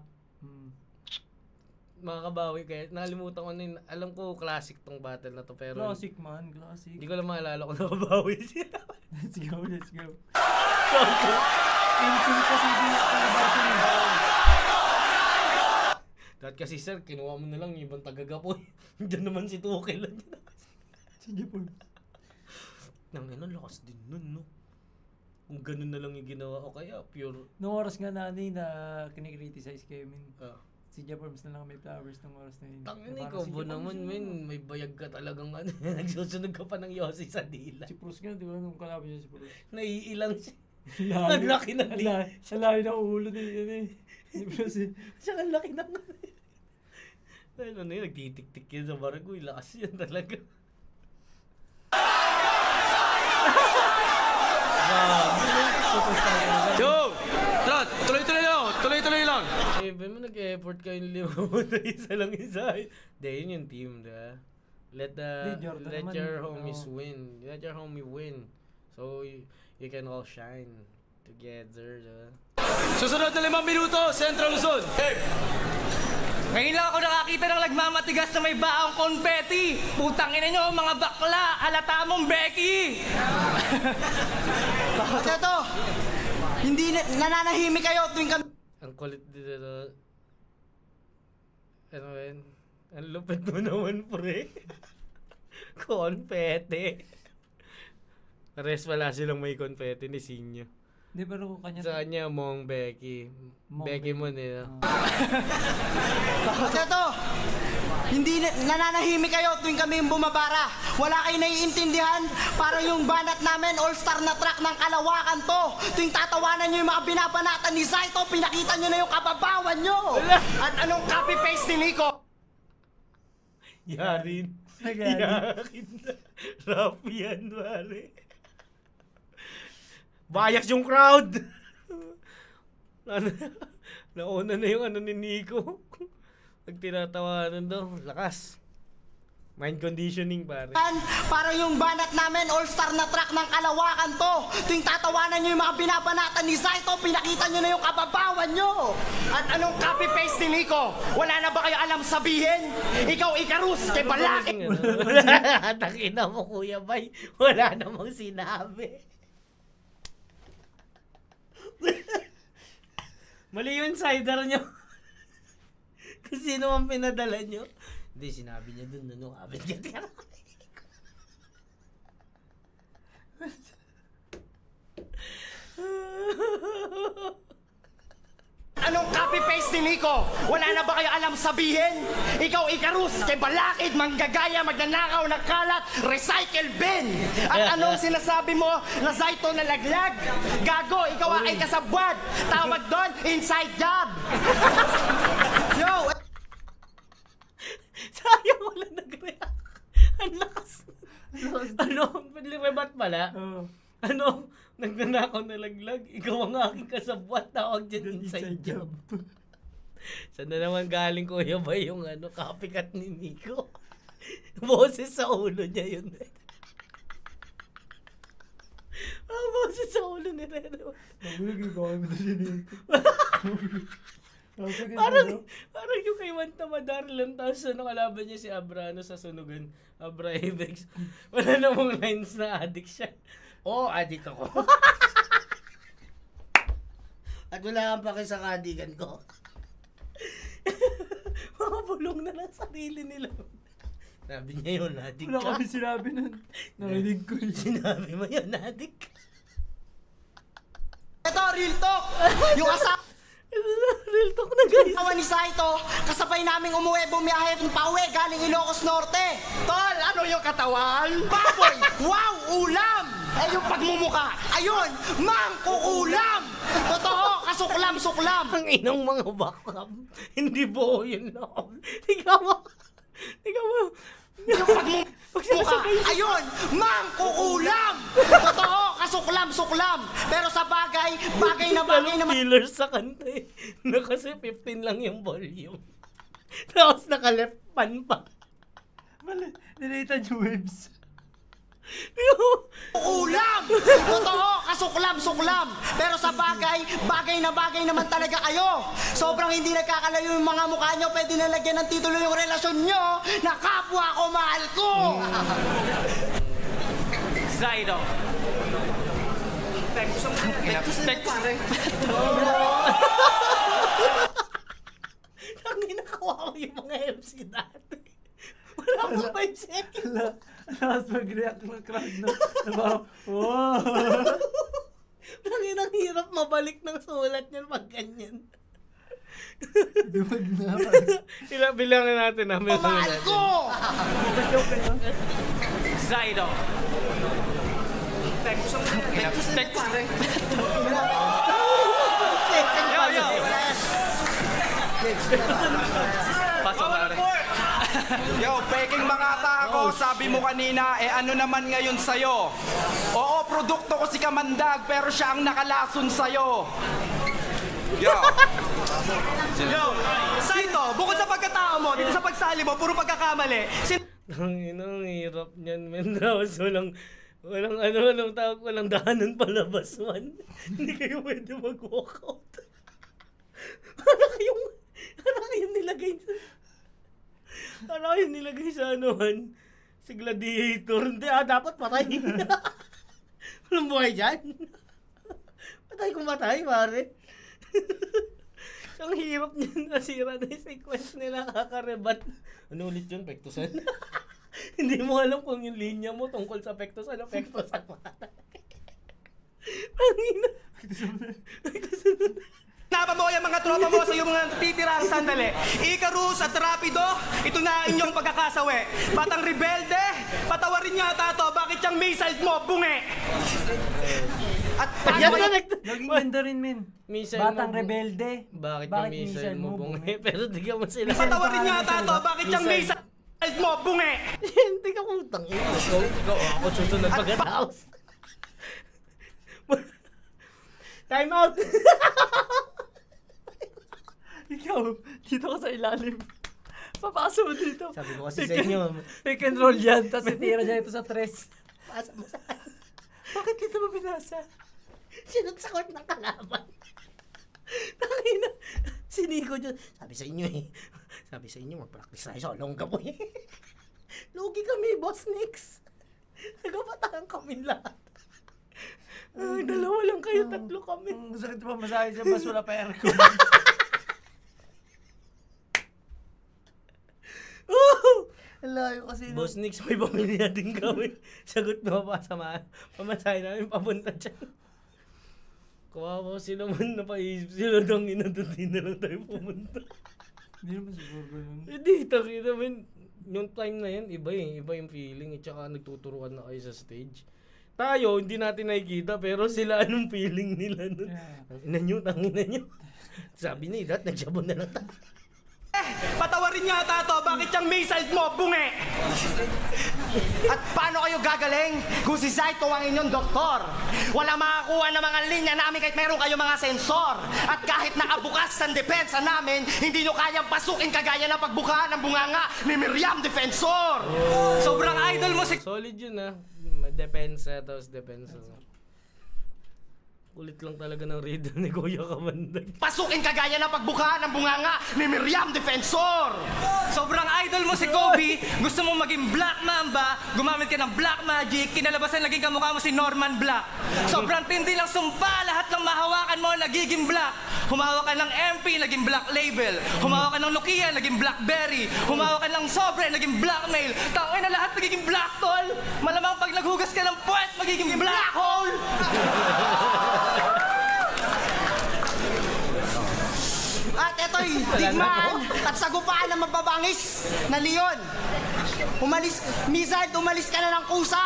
Makakabawi kaya nalimutan ko na yun. Alam ko classic tong battle na to pero Classic man, classic. hindi ko lang maalala kung nakabawi sila. Let's go. Instant kasi din Dahil kasi sir, kinuha mo na lang yung ibang taga-Gapoy. Diyan naman si Tukel. Sige po. Nangina, lakas din nun, no? Kung ganun na lang yung ginawa o kaya pure... Nung oras nga na kinikriticize kayo, min. Ah. Si Jeforms na lang may flowers nung oras na yun. Tangina, ikaw ba naman, men? May bayag ka talagang ano. Nagsusunog ka pa ng Yossi sa dila. Si Bruce nga, di ba? Nung kalaban siya si Bruce. Naiilang siya. Ang laki ng di. Ang laki ng ulo na yun eh. Si Bruce eh. Siya ang laki ng ano na yun, nagtitik-tik yun sa barko. Lakas yan talaga. Yo! Tara, tuloy-tuloy lang. Tuloy-tuloy lang. Eh, ba mo nag-effort kayong lima mo na isa lang isa. Hindi, yun yung team, diba? Let your homies win. Let your homie win. So, you can all shine together, diba? Susunod na 5 minuto, Central Luzon. Hey! Ngayon lang ako nakakita ng nagmamatigas na may baong konfeti. Putang ina nyo, mga bakla. Halata mong Becky. Kasi ito, hindi nananahimik kayo tuwing kami... Ang kulit dito. Ano yun? Ang lupit mo naman, pre. Konfete. Pares wala silang may konfete ni Sinyo. Hindi, pero kanya... Sa kanya, Mong Becky. Becky mo nila. Kasi ito, hindi nananahimik kayo tuwing kami bumabara. Wala kayo naiintindihan. Parang yung banat namin, all-star na track ng Kalawakan to. Tuwing tatawanan nyo yung mga binabanatan ni Zaito, pinakita nyo na yung kababawan nyo. At anong copy-paste ni Nico? Yarin. Yarin na. Rapi yan, pare. Bias yung crowd. Nauna na yung ano ni Nico. Pag tinatawanan daw, lakas. Mind conditioning, pare. Parang yung banat namin, all-star na track ng Kalawakan to. Tuwing tatawanan nyo yung mga binabanatan ni Zaito, pinakita nyo na yung kababawan nyo. At anong copy-paste ni Nico? Wala na ba kayo alam sabihin? Ikaw, Icarus, kay Balaki. Takina mo, Kuya Bay. Wala namang sinabi. Mali yung insider nyo. Kung sino ang pinadala nyo. Hindi, sinabi niya dun, ano, abit ka tira. Anong copy-paste ni Nico? Wala na ba kayo alam sabihin? Ikaw, Icarus, kay Balakid, manggagaya, magnanakaw na kalat, recycle bin. At anong sinasabi mo na Zaito na laglag? Gago, ikaw ay kasabwad. Tawag doon, inside job. Yo! Sayang wala nag-react. Ang lakas. Ano? Rebat pala? Ano? Nagnanakaw na laglag. Ikaw ang aking kasabwat. Tawag dyan inside job. Saan na naman galing, Kuya ba yung ano, copycat ni Nico? Boses sa ulo niya yun. Boses sa ulo ni Reno. Parang yung kay Wanta Madar lang, tapos ano, kalaban niya si Abrano sa sunugan. Abra Avex. Wala namang lines na addict siya. Oo, addict ako. At wala kang paki sa kadigan ko. Makapulong na lang sarili nila. Sabi niya yun, addict ka. Wala kami sinabi nun. Narinig ko yun. Sinabi mo yun, addict ka. Ito, real talk. Yung Real talk na, guys. asawa ni Zaito, kasabay naming umuwi, bumiyahe ng pauwi galing Ilocos Norte. Tol, ano yung katawan? Baboy! Wow, ulam! Eh yung pagmumuka, ayun, mangkukulam! Totoo, kasuklam-suklam! Ang inang mga bakam. Hindi po yun lang. Tingnan mo. Yung pagmumuka, ayun, mangkukulam! Totoo, kasuklam-suklam! Pero sa bagay na bagay naman... Killers sa kanta eh. Na kasi 15 lang yung volume. Tapos naka-left pan pa. Mali, nilitan yung waves. Ulam! Totoo, kasuklam-suklam! Pero sa bagay na bagay naman talaga kayo. Sobrang hindi nagkakalayo yung mga mukha nyo. Pwede na lagyan ng titulo yung relasyon nyo na kapwa ko, mahal ko! Zaito. Ang ginakawa yung mga MC dati. Wala pa 5 seconds. Lakas mag-react ng crowd, no? Wow! Ang hirap mabalik ng sulat niyan pag ganyan. Dumag na. Bilangin natin na. Pamahal ko! Zaido. Pasok na rin. Yo, peking mga tao, sabi mo kanina, ano naman ngayon sa'yo? Oo, produkto ko si Kamandag, pero siya ang nakalason sa'yo. Yo. Yo, Saito, bukod sa pagkatao mo, dito sa pagsali mo, puro pagkakamali. Ang hirap niyan, men. Walang tawag, walang dahanan palabas man. Hindi kayo pwede mag-walkout. Parang kayong nilagay sa anuhan. Si Gladiator. Hindi, dapat patay. Walang buhay dyan. Patay kung patay, pare. Ang hirap niyan, nasira na yung sequence nila, kakarebat. Ano ulit yun, Pektusan? Hindi mo alam kung yung linya mo tungkol sa Pektusan o Pektusan. Napa mo yung mga tropa mo sa iyong mga titirang sandali. Icarus at Rapido, ito na inyong pagkakasawi. Batang rebelde, patawarin niya tato, bakit yung missile mo, bunge? At naging ganda rin, men. Batang rebelde. Bakit yung missile mo bunge? Pero di ka mo sila. Patawarin niya tato, bakit yung missile mo, bunge? Hindi ka putang ina. Ikaw, ako susunod pagkatapos. Time out! Ikaw, dito ka sa ilalim. Papasok mo dito. Sabi ko kasi sa inyo. Pick and roll yan, tapos itira niya ito sa 3. Pasa mo sa Bakit dito mo binasa? sinot sa court ng kalaban. Tangina. Siniko dyan. Sabi sa inyo, mag-practice tayo sa Olongga po eh. Lugi kami, Boss Nix. Nagapatahan kami lahat. Ay, dalawa lang kayo, tatlo kami. Sakit pa masahe siya, mas wala pa aircon. Layo kasi. Boss Nix, may pamilya natin gawin. Sagot mo pa sa pamasahe namin papunta dyan. Kawawa sila man, napaisip sila ng inadutin na lang tayo pumunta. Hindi naman siguro ganun. Hindi, takita man. Yung time na yun, iba yung feeling. At saka nagtuturuan na kayo sa stage. Tayo, hindi natin nakikita, pero sila anong feeling nila nun. Tangina nyo. Sabi ni Idat, nagsabon na lang tayo. Patawarin niya tato, bakit yung missile mo, bunge? At paano kayo gagaling kung si Saito ang inyong doktor? Wala makakuha ng mga linya namin kahit meron kayo mga sensor. At kahit nakabukas ang depensa namin, hindi nyo kayang pasukin kagaya ng pagbuka ng bunganga ni Miriam Defensor. Sobrang idol mo si... Solid yun ah. Depensa, tapos depensa. Kulit lang talaga ng reader ni Kuya Kamandag. Pasukin kagaya ng pagbuka ng bunganga ni Miriam Defensor. Sobrang idol mo si Kobe, gusto mo maging Black Mamba, gumamit ka ng Black Magic, kinalabasan naging kamukha mo si Norman Black. Sobrang tindi lang sumpa, lahat ng mahawakan mo nagiging black. Humawak ka ng MP, naging Black Label. Humawak ka ng Nokia, naging Blackberry. Humawak ka ng Sobre, naging Blackmail. Tangin na lahat nagiging black, tol. Malamang pag naghugas ka ng puwet, magiging black hole. At eto'y digmaan at sagupaan ng mababangis na leon. Umalis ka na ng kusa.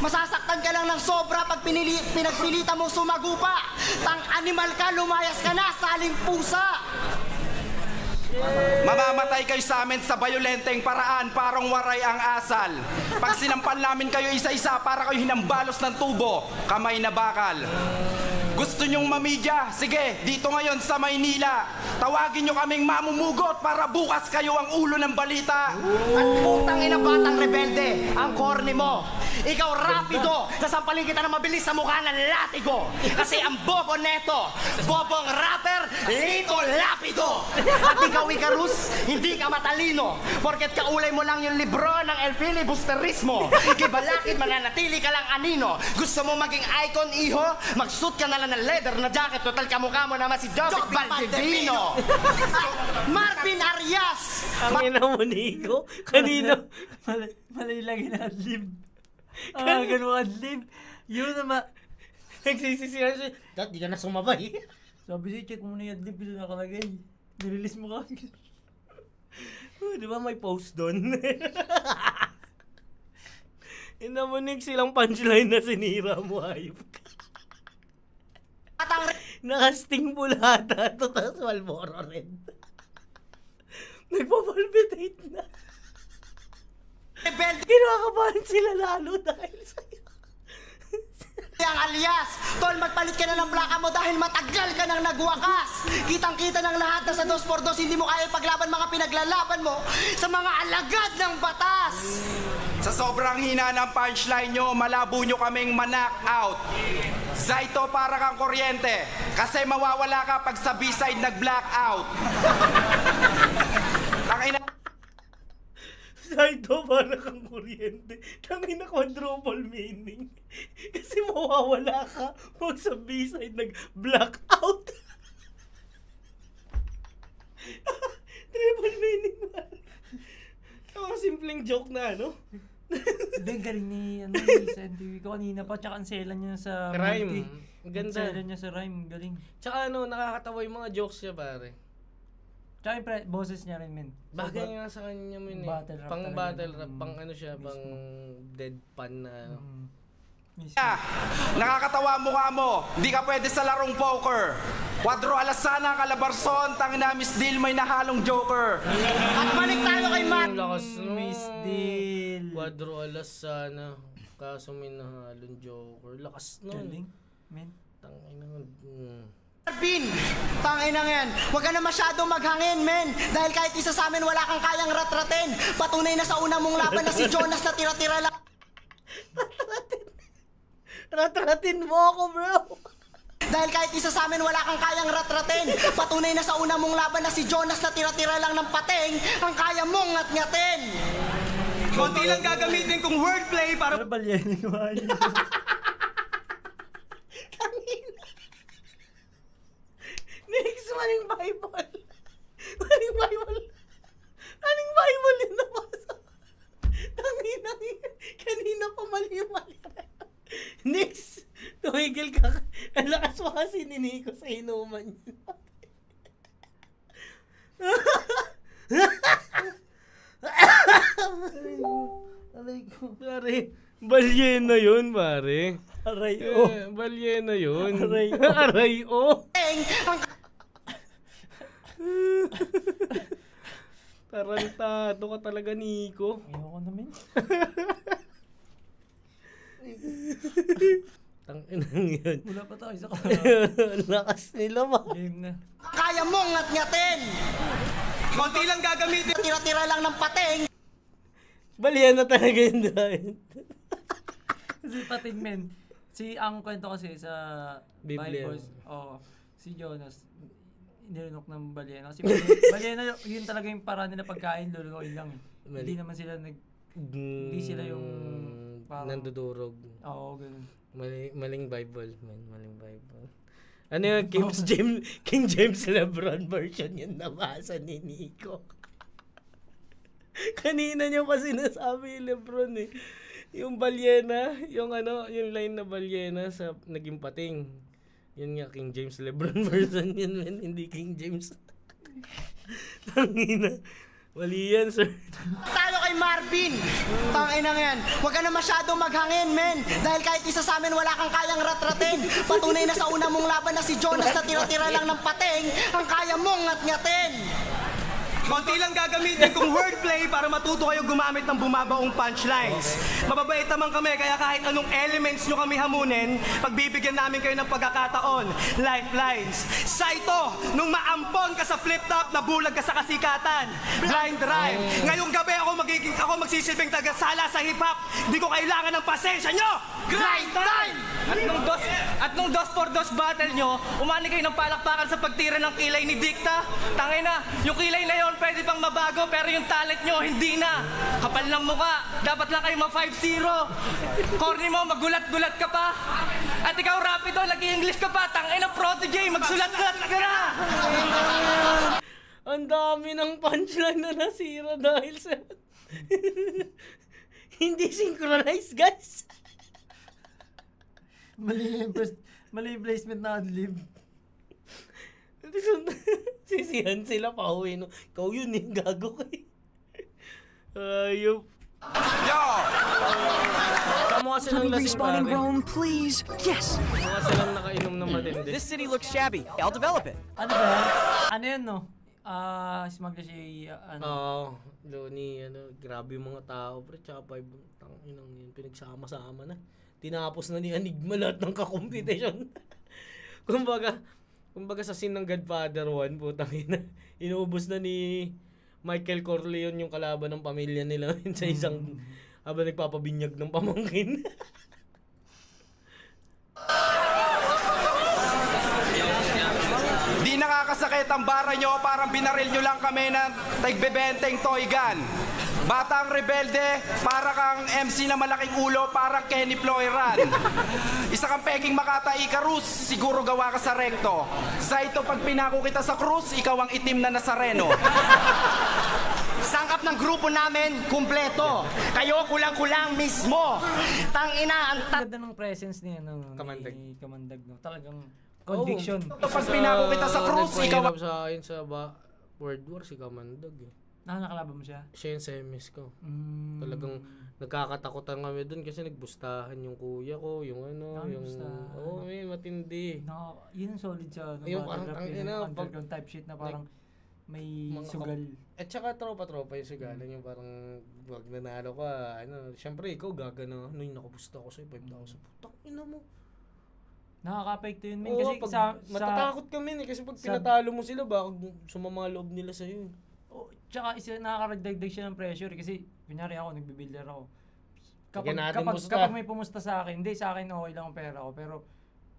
Masasaktan ka lang ng sobra pag pinagpilitan mo sumagupa. Tang animal ka, lumayas ka na sa aling pusa. Mamamatay kayo sa amin sa bayolenteng paraan, parang waray ang asal. Pag sinampal namin kayo isa-isa, para kayo hinambalos ng tubo, kamay na bakal. Gusto nyong mamidya? Sige, dito ngayon sa Maynila. Tawagin nyo kaming mamumugot para bukas kayo ang ulo ng balita. At putang ina batang rebelde, ang corny mo. Ikaw rapido, sasampalin kita na mabilis sa mukha ng latigo. Kasi ang bobo neto, bobong rapper, Lito Lapido. At ikaw, Icarus, hindi ka matalino. Porket kaulay mo lang yung libro ng El Filibusterismo. Kibalakid mananatili ka lang anino. Gusto mo maging icon, iho? Magsuot ka na lang ng leather na jacket. Total kamukha mo naman si Jobit Valdivino. Marvin Arias. Ang ina mo, Nico. Kanino? Malay lang yung adlib. Ganun adlib. Yun naman. Nagsisisihan siya. Dati di ka na sumabay. Sabi siya, check mo na yung adlib. Ito nakalagay. Nirelease mo ka. Di ba may post doon? Inamunig silang punchline na sinira mo, ayop ka. Nakasting bulata ito, tapos Malboro Red. Nagpapalpitate na. Kinakabahan sila lalo dahil sa'yo. Yang alias, tol, magpalit ka na ng plaka mo dahil matagal ka nang nagwakas. Kitang-kita ng lahat na sa 2x2 hindi mo kaya paglaban mga pinaglalaban mo sa mga alagad ng batas. Sa sobrang hina ng punchline nyo, malabo nyo kaming ma-knock out. Zaito, para kang kuryente. Kasi mawawala ka pag sa B-side nag-blackout. Tangina. Zaito, para kang kuryente. Tangina, quadruple meaning. Kasi mawawala ka pag sa B-side nag-blackout. Triple meaning ba? Ang simpleng joke na, ano? Hindi, galing ni sa NTV ko kanina pa. Tsaka ang selan niya sa Rhyme. multi. Ganda. Selan niya sa rhyme. Galing. Tsaka ano, nakakatawa yung mga jokes niya, pare. Tsaka yung boses niya rin, men. Bagay nga sa kanya mo yun eh. Battle rap Pang talaga. battle rap, pang ano siya, pang deadpan na ano. Nakakatawa ang mukha mo. Di ka pwede sa larong poker. Quadro Alasana, Calabarzon, tangina Miss Deal, may nahalong joker. At balik tayo kay Mark. Ang lakas no. Miss Deal. Quadro alas sana. Kaso may nahalong joker. Lakas nun. Galing, men. Tangina. Marvin, tanginang yan. Huwag ka na masyadong maghangin, men. Dahil kahit isa sa amin wala kang kayang ratratin. Patunay na sa una mong laban na si Jonas na tira-tira lang. Ratratin mo ako, bro. Dahil kahit isa sa amin wala kang kayang ratratin. Patunay na sa una mong laban na si Jonas na tira-tira lang ng pating. Ang kaya mong ngat-ngatin. Konti lang gagamitin kong wordplay para Ano ba yan? Next, maling Bible. Maling Bible. Maling Bible yun nabasa. Tangina. Kanina pa mali. Next, tumigil ka. Ang lakas mo kasi ni Nico sa inuman yun. Aray ko. Pare, balyena yun, pare. Aray o. Balyena yun. Aray o. Aray o. Tarantado ka talaga, Nico. Ayoko naman. Tanginang yun. Wala pa tayo sa Lakas nila ba? game na. Kaya mong ngat-ngatin. konti lang gagamitin. Tira-tira lang ng pating. Balyena talaga yun dahil. Kasi pating, men. Ang kwento kasi sa Biblia. Bible, si Jonas, nilunok ng balyena. Kasi balyena, yun talaga yung paraan nila pagkain, lulukoy lang eh. Mali. Hindi naman sila hindi sila yung parang nandudurog. Oo, ganun. Maling Bible, man. Maling Bible. Ano yung King James Lebron version yun nabasa ni Nico. Kanina niyo pa sinasabi yung Lebron eh. Yung balyena, yung line na balyena sa naging pating. Yun nga, King James Lebron version yun, man. Hindi King James. Tangina. Mali yan, sir. Talo kay Marvin. Tanginang yan. Huwag ka na masyadong maghangin, men. Dahil kahit isa sa amin wala kang kayang ratratin. Patunay na sa una mong laban na si Jonas na tira-tira lang ng pating. Ang kaya mong ngat-ngatin. Konti lang gagamitin kong wordplay para matuto kayo gumamit ng bumabaong punchlines. Mababait naman kami, kaya kahit anong elements nyo kami hamunin, pagbibigyan namin kayo ng pagkakataon. Lifelines. Saito, nung maampon ka sa flip-top, nabulag ka sa kasikatan. Blind rhyme. Ngayong gabi ako magsisilbing tagasala sa hip-hop. Di ko kailangan ng pasensya nyo. Grind time! At nung dos for dos battle nyo, umani kayo ng palakpakan sa pagtira ng kilay ni Dicta. Tangay na, yung kilay na yon pwede pang mabago, pero yung talent nyo, hindi na. Kapal ng muka, dapat lang kayo ma-5-0. Corny mo, magulat-gulat ka pa. At ikaw, Rapido, nag-i-English ka pa. Tangay na, protege, magsulat-sulat ka na. Ang dami ng punchline na nasira dahil sa... Hindi synchronized, guys. Mali yung placement na adlib. Sisihan sila pa uwi, no? Ikaw yun, gago kayo. Ayop. Yo! Kamukha silang lasing pare. Rome, please. Yes. Kamukha silang nakainom ng matindi. This city looks shabby. I'll develop it. Ano ba yan? Ano yan, no? Smuggler siya, Oo, Loni, grabe yung mga tao, pre, tsaka 5, tanginang yun, pinagsama-sama na. Tinapos na ni Enigma lahat ng kakompetisyon. kumbaga sa scene ng Godfather 1, putang ina, inuubos na ni Michael Corleone yung kalaban ng pamilya nila sa isang, habang nagpapabinyag ng pamangkin. Di nakakasakit ang bara nyo, parang binaril nyo lang kami ng tagbebenteng toy gun. Batang rebelde, para kang MC na malaking ulo, parang Kenny Floyran. Isa kang peking Makata Icarus, siguro gawa ka sa rekto. Saito, pag pinako kita sa krus, ikaw ang itim na Nazareno. Sangkap ng grupo namin, kumpleto. Kayo kulang-kulang mismo. Tangina, ang ganda ng presence ni Kamandag. Ni Kamandag, no? Talagang conviction. Pag pinako kita sa krus, ikaw ang... Sa akin sa World War, si Kamandag eh. Nakalaban mo siya? Siya yung semis ko. Talagang nagkakatakutan kami dun kasi nagbustahan yung kuya ko, yung may matindi. Yun ang solid siya. Yung parang underground type shit na parang may sugal. At saka tropa-tropa yung sugalan, yung parang wag nanalo ka, syempre ikaw gagana, yung nakabusta ako sa'yo, 5,000, putang ina mo. Nakaka-apekto yun, min. Kasi matatakot kami kasi pag pinatalo mo sila, baka sumama loob nila sa'yo. Tsaka nakaka-dagdag siya ng pressure kasi kunyari ako, nagbibuilder ako. Kapag may pumusta sa akin, hindi sa akin okay lang ang pera ko, pero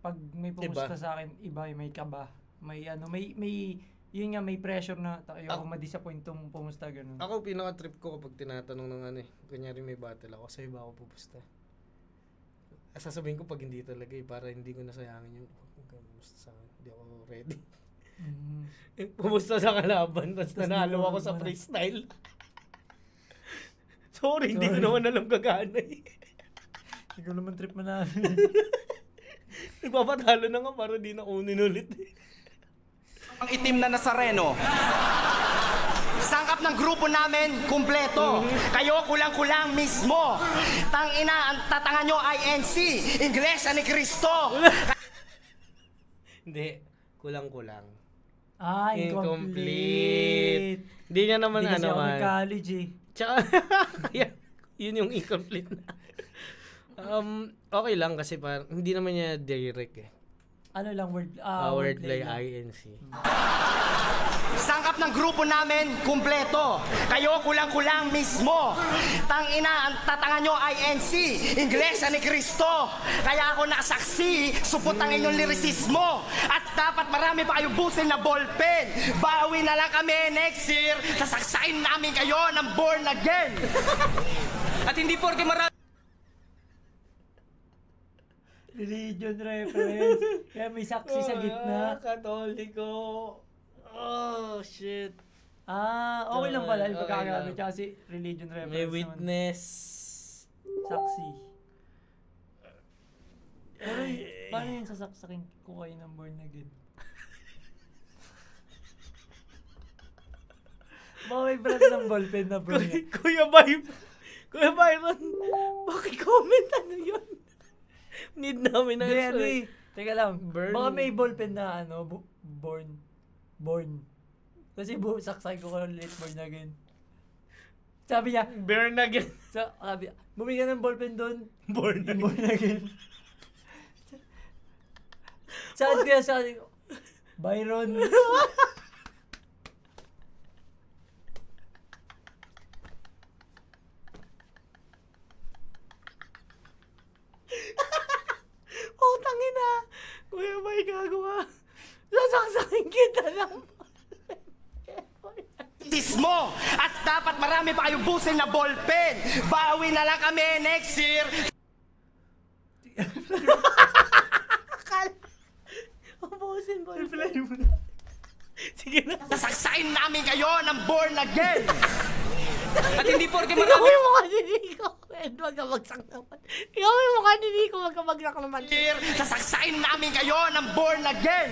pag may pumusta sa akin, iba, may kaba. May yun nga, may pressure na ayoko ma-disappoint tong pumusta, ganun. Ako, pinaka-trip ko kapag tinatanong ng kunyari may battle ako, sa'yo ba ako pupusta? Sasabihin ko pag hindi talaga para hindi ko nasayangin yung pumusta sa akin, hindi ako ready. Pumusta sa kalaban, tapos nanalo ako sa freestyle. Sorry, hindi ko naman alam gagana eh. Hindi ko naman trip manalo. Nagpapatalo na nga para di na kunin ulit eh. Ang itim na Nazareno. Sangkap ng grupo namin, kumpleto. Kayo kulang-kulang mismo. Tangina, ang tatangan nyo INC, Iglesia ni Cristo. Hindi, kulang-kulang. Incomplete. Hindi niya naman Hindi kasi ako college eh. Tsaka, yun yung incomplete na. Okay lang kasi parang, hindi naman niya direct eh. Ano lang, wordplay INC. Sangkap ng grupo namin, kumpleto. Kayo kulang-kulang mismo. Tangina, ang tatangan nyo INC, Iglesia ni Cristo. Kaya ako nakasaksi, supot ang inyong lirisismo. At dapat marami pa kayo busin na ballpen. Bawi na lang kami next year, sasaksain namin kayo ng born again. At hindi porke marami religion reference. Kaya may saksi sa gitna. Katoliko. Oh, shit. Okay lang pala yung pagkakamit. Kasi religion reference may witness. Saksi. Pero paano yun sasaksakin ko kayo ng born again? Baka may brand ng ballpen na born again. Kuya Byron, bakit-comment ano yun? Need namin na Teka lang. Burn. Baka may ballpen na born. Kasi saksay ko ulit born again. Sabi niya, Burn again. sabi, bumili ka ng ballpen doon. Born again. Saan kaya sabi ko, Byron. Oh, tangina. Kuya, may gagawa. Sasaksakin kita lang. Mo at dapat marami pa kayong busin na ballpen. Bawi na lang kami next year. Ubusin mo. Reply mo na. Sige na. Sasaksain namin kayo ng born again. At hindi porke Ikaw marami... yung mukha ni Nico. Wag ka bagsak naman. Ikaw yung mukha ni Nico. Wag ka bagsak naman. Sasaksain namin kayo ng born again.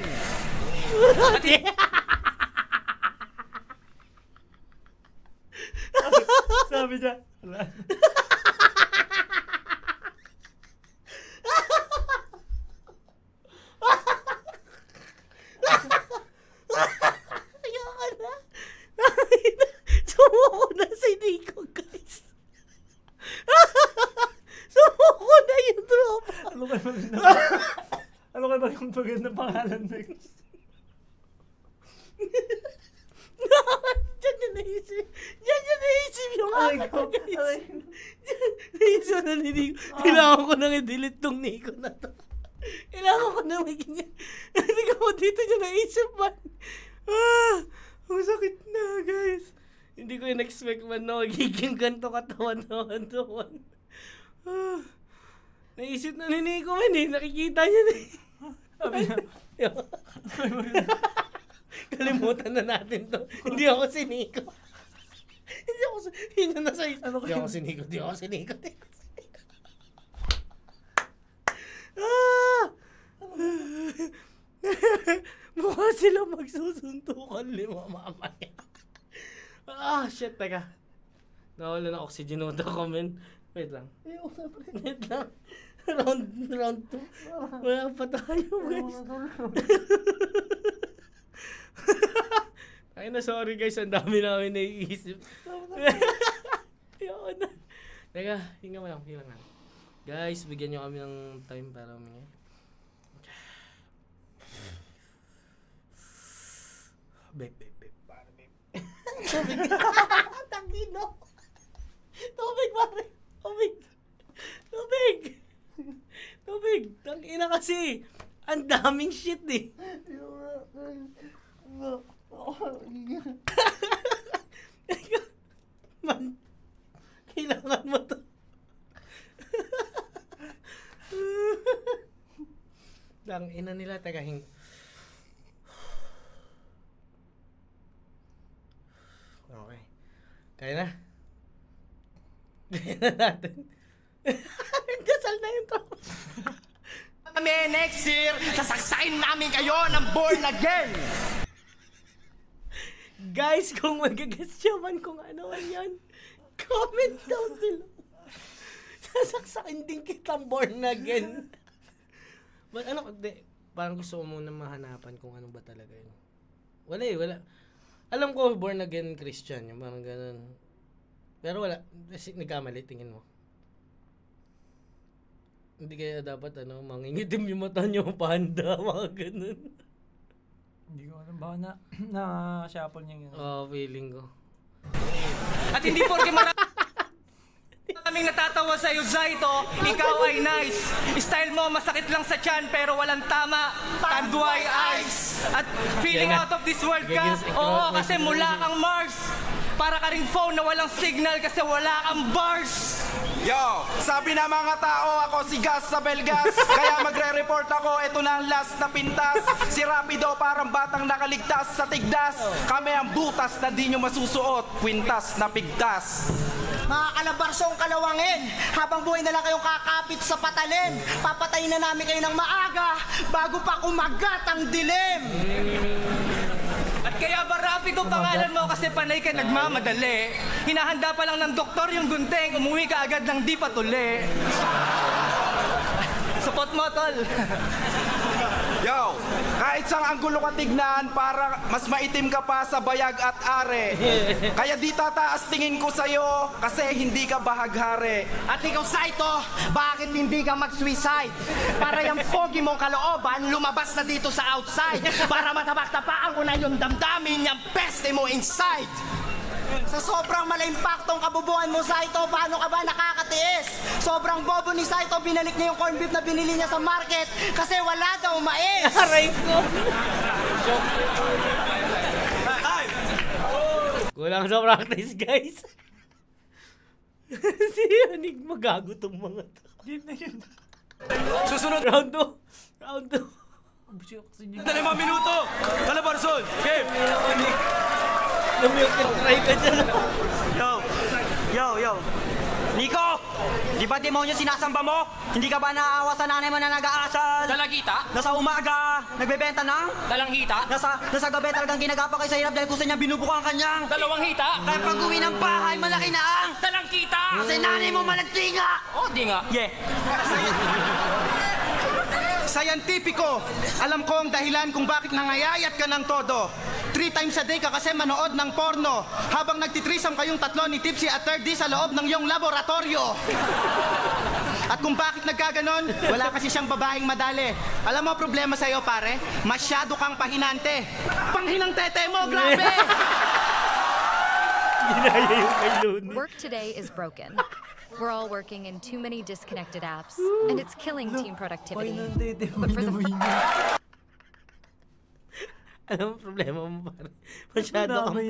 Sabi niya, Ayoko na. Sumuko na si Nico, guys. Sumuko na yung tropa. Ano kayo ba yung magandang pangalan next? Diyan niya naisip yung akin, guys. Naisip na ni Nico. Kailangan ko nang i-delete tong Nico na to. Kailangan ko nang maging... Hindi ko dito niya naisip man. Ang sakit na, guys. Hindi ko in-expect man na magiging ganito katawan. Naisip na ni Nico man eh. Nakikita niya na eh. Kalimutan na natin to. Hindi ako si Nico. Hindi ako si... Hindi ako si Nico. Mukha sila magsusuntukan 5 mamaya. Shit, teka. Nawala na oxygen nota ko, men. Wait lang. Round 2. Wala pa tayo, guys. Ay na, sorry guys. Ang dami namin naiisip. Ayoko na. Teka, hinga mo lang. Guys, bigyan nyo kami ng time para huminga. Babe. Para, babe. Tubig. Tangino. Tubig, pare. Tubig. Tangina kasi. Ang daming shit eh. Man, kailangan mo to. Tangina nila, teka Okay. Kaya na. Kaya na natin. Dasal na yung tropa. Kami next year, sasaksain namin kayo ng born again. Guys, kung mag-guess nyo man kung ano yan, comment down below. Sasaksain din kitang born again. But parang gusto ko muna mahanapan kung ano ba talaga yun. Wala. Alam ko, born again Christian, yung parang ganun. Pero wala, nagkamali, tingin mo. Hindi kaya dapat, mangingitim yung mata nyo, panda, mga ganun. Hindi ko alam, baka na-shuffle niya yun. Feeling ko. At hindi porke maraming natatawa sa'yo, Zaito, ikaw ay nice. Style mo masakit lang sa tiyan pero walang tama. Tanduay eyes. At feeling out of this world ka. Oo, kasi mula kang Mars. Para ka ring phone na walang signal kasi wala kang bars. Yo, sabi na mga tao, ako si Gas sa Belgas. Kaya magre-report ako, ito na ang last na pintas. Si Rapido parang batang nakaligtas sa tigdas. Kami ang butas na di nyo masusuot, kwintas na pigtas. Mga kalabarsong kalawangin, habang buhay na lang kayong kakapit sa patalin, papatayin na namin kayo ng maaga bago pa kumagat ang dilim. At kaya ba Rapido pangalan mo kasi panay ka nagmamadali? Hinahanda pa lang ng doktor yung gunting, umuwi ka agad ng di patuli. Support mo, tol. Yo, kahit sang anggulo ka tignan, para mas maitim ka pa sa bayag at are. Kaya di tataas tingin ko sa'yo, kasi hindi ka bahaghari. At ikaw, Saito, bakit hindi ka mag-suicide? Para yung pogi mong kalooban, lumabas na dito sa outside. Para matabak-tapaan ko na yung damdamin, yung peste mo inside. Sa sobrang mala-impactong kabubuhan mo, Saito, paano ka ba nakakatiis? Sobrang bobo ni Saito, binalik niya yung corned beef na binili niya sa market kasi wala daw mais. Aray ko. Kulang sa practice, guys. Si Enigma gago tong mga to. Susunod. Round 2. Round 2. 5 minuto. Calabarzon. Game. Try ka dyan. Yo. Nico! Di ba demonyo sinasamba mo? Hindi ka ba naaawa sa nanay mo na nag-aasal? Dalagita? Nasa umaga, nagbebenta ng? Dalanghita? Nasa gabi talagang ginagapa kay sa hirap dahil gusto niya binubukan kanyang. Dalawang hita? Kaya pag uwi ng bahay, malaki na ang. Dalangkita! Kasi nanay mo malagtinga! Oh, di nga. Yeah. Scientifico, alam ko ang dahilan kung bakit nangayayat ka ng todo. 3 times a day ka kasi manood ng porno habang nagtitrisam kayong tatlo ni Tipsy at 3D sa loob ng iyong laboratorio. At kung bakit nagkaganon, wala kasi siyang babaeng madali. Alam mo problema sa'yo, pare? Masyado kang pahinante. Panghinang tete mo, grabe! Work today is broken. We're all working in too many disconnected apps, and it's killing team productivity. But for the Ano ang problema mo, pare? Masyado kang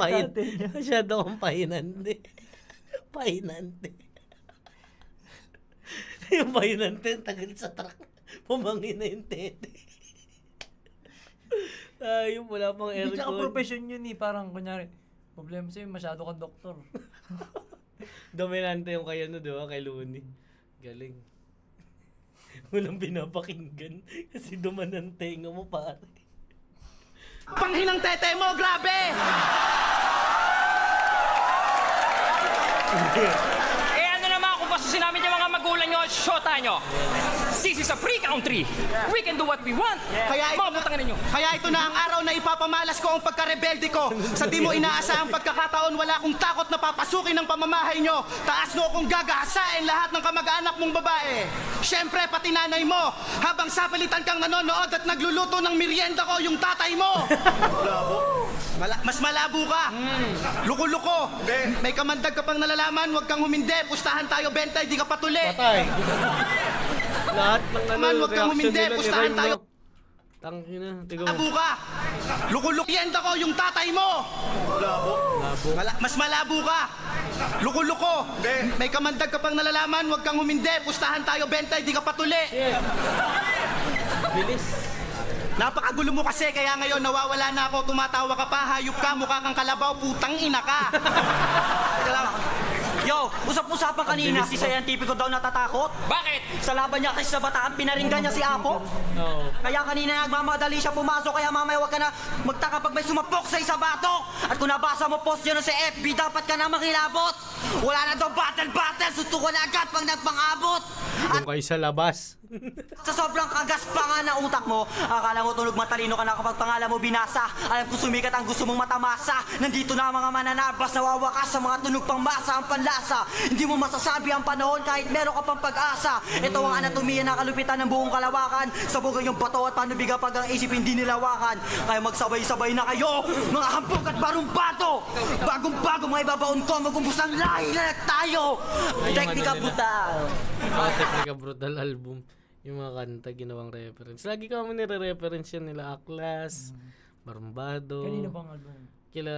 pahinante. Pahinante. Yung pahinante, tagal sa truck. Pumangin na yung tete. Yung wala pang aircon. Hindi ka profession yun eh. Parang kunyari, problema sa'yo, masyado kang doktor. Dominante yung kay diba? Kay Looney. Galing. Walang pinapakinggan kasi dominante nga mo, pare. Panghinang tete mo, grabe! Ano naman kung basta sinabi niyo mga magulang nyo, shota nyo. This is a free country. We can do what we want. Kaya ito na ang araw na ipapamalas ko ang pagkarebelde ko. Sa di mo inaasahang pagkakataon, wala akong takot na papasukin ng pamamahay nyo. Taas mo akong gagahasain lahat ng kamag-anak mong babae. Siyempre, pati nanay mo. Habang sapilitan kang nanonood at nagluluto ng merienda ko yung tatay mo. Mas malabo ka. Luko-luko. May kamandag ka pang nalalaman, huwag kang humindi. Pustahan tayo, benta, di ka patuli. Patay. Lahat ng huwag kang humindi, pustahan tayo. Tangina, tigo. Malabo ka. Luko-lukienda ko yung tatay mo. Mas malabo ka. Luko-luko. May kamandag ka pang nalalaman, huwag kang humindi. Pustahan tayo, benta, di ka patuli. Bilis. Napakagulo mo kasi, kaya ngayon nawawala na ako, tumatawa ka pa, hayop ka, mukha kang kalabaw, putang ina ka. Yo, usap-usapan kanina, si Scientifico daw natatakot. Bakit? Sa laban niya kasi sa Bataan, pinaringgan niya si Apo. No. Kaya kanina nagmamadali siya pumasok, kaya mamaya wag ka na magtaka pag may sumapok sa isa batok. At kung nabasa mo post yun sa FB, dapat ka na makilabot. Wala na daw battle, sutukan na agad pag nagpang-abot. Kung kayo sa labas. Sa sobrang kagaspangan ng utak mo, akala mo tulog matalino ka na kapag pangalan mo binasa. Alam ko sumikat ang gusto mong matamasa. Nandito na ang mga mananabas na wawakas sa mga tunog pang masa ang panlasa. Hindi mo masasabi ang panahon kahit meron ka pang pag-asa. Ito ang anatomiya na kalupitan ng buong kalawakan. Sabugay yung bato at panubiga pag ang isip hindi nilawakan. Kaya magsabay-sabay na kayo, mga hambog at barumbato. Bagong-bago mga ibabaon ko, magumbus ang lahi na tayo. Teknika brutal. Teknika brutal album. Yung mga kanta, ginawang reference. Lagi kami nire-reference yan nila Aklas, Barumbado. Kanina bang album? Kila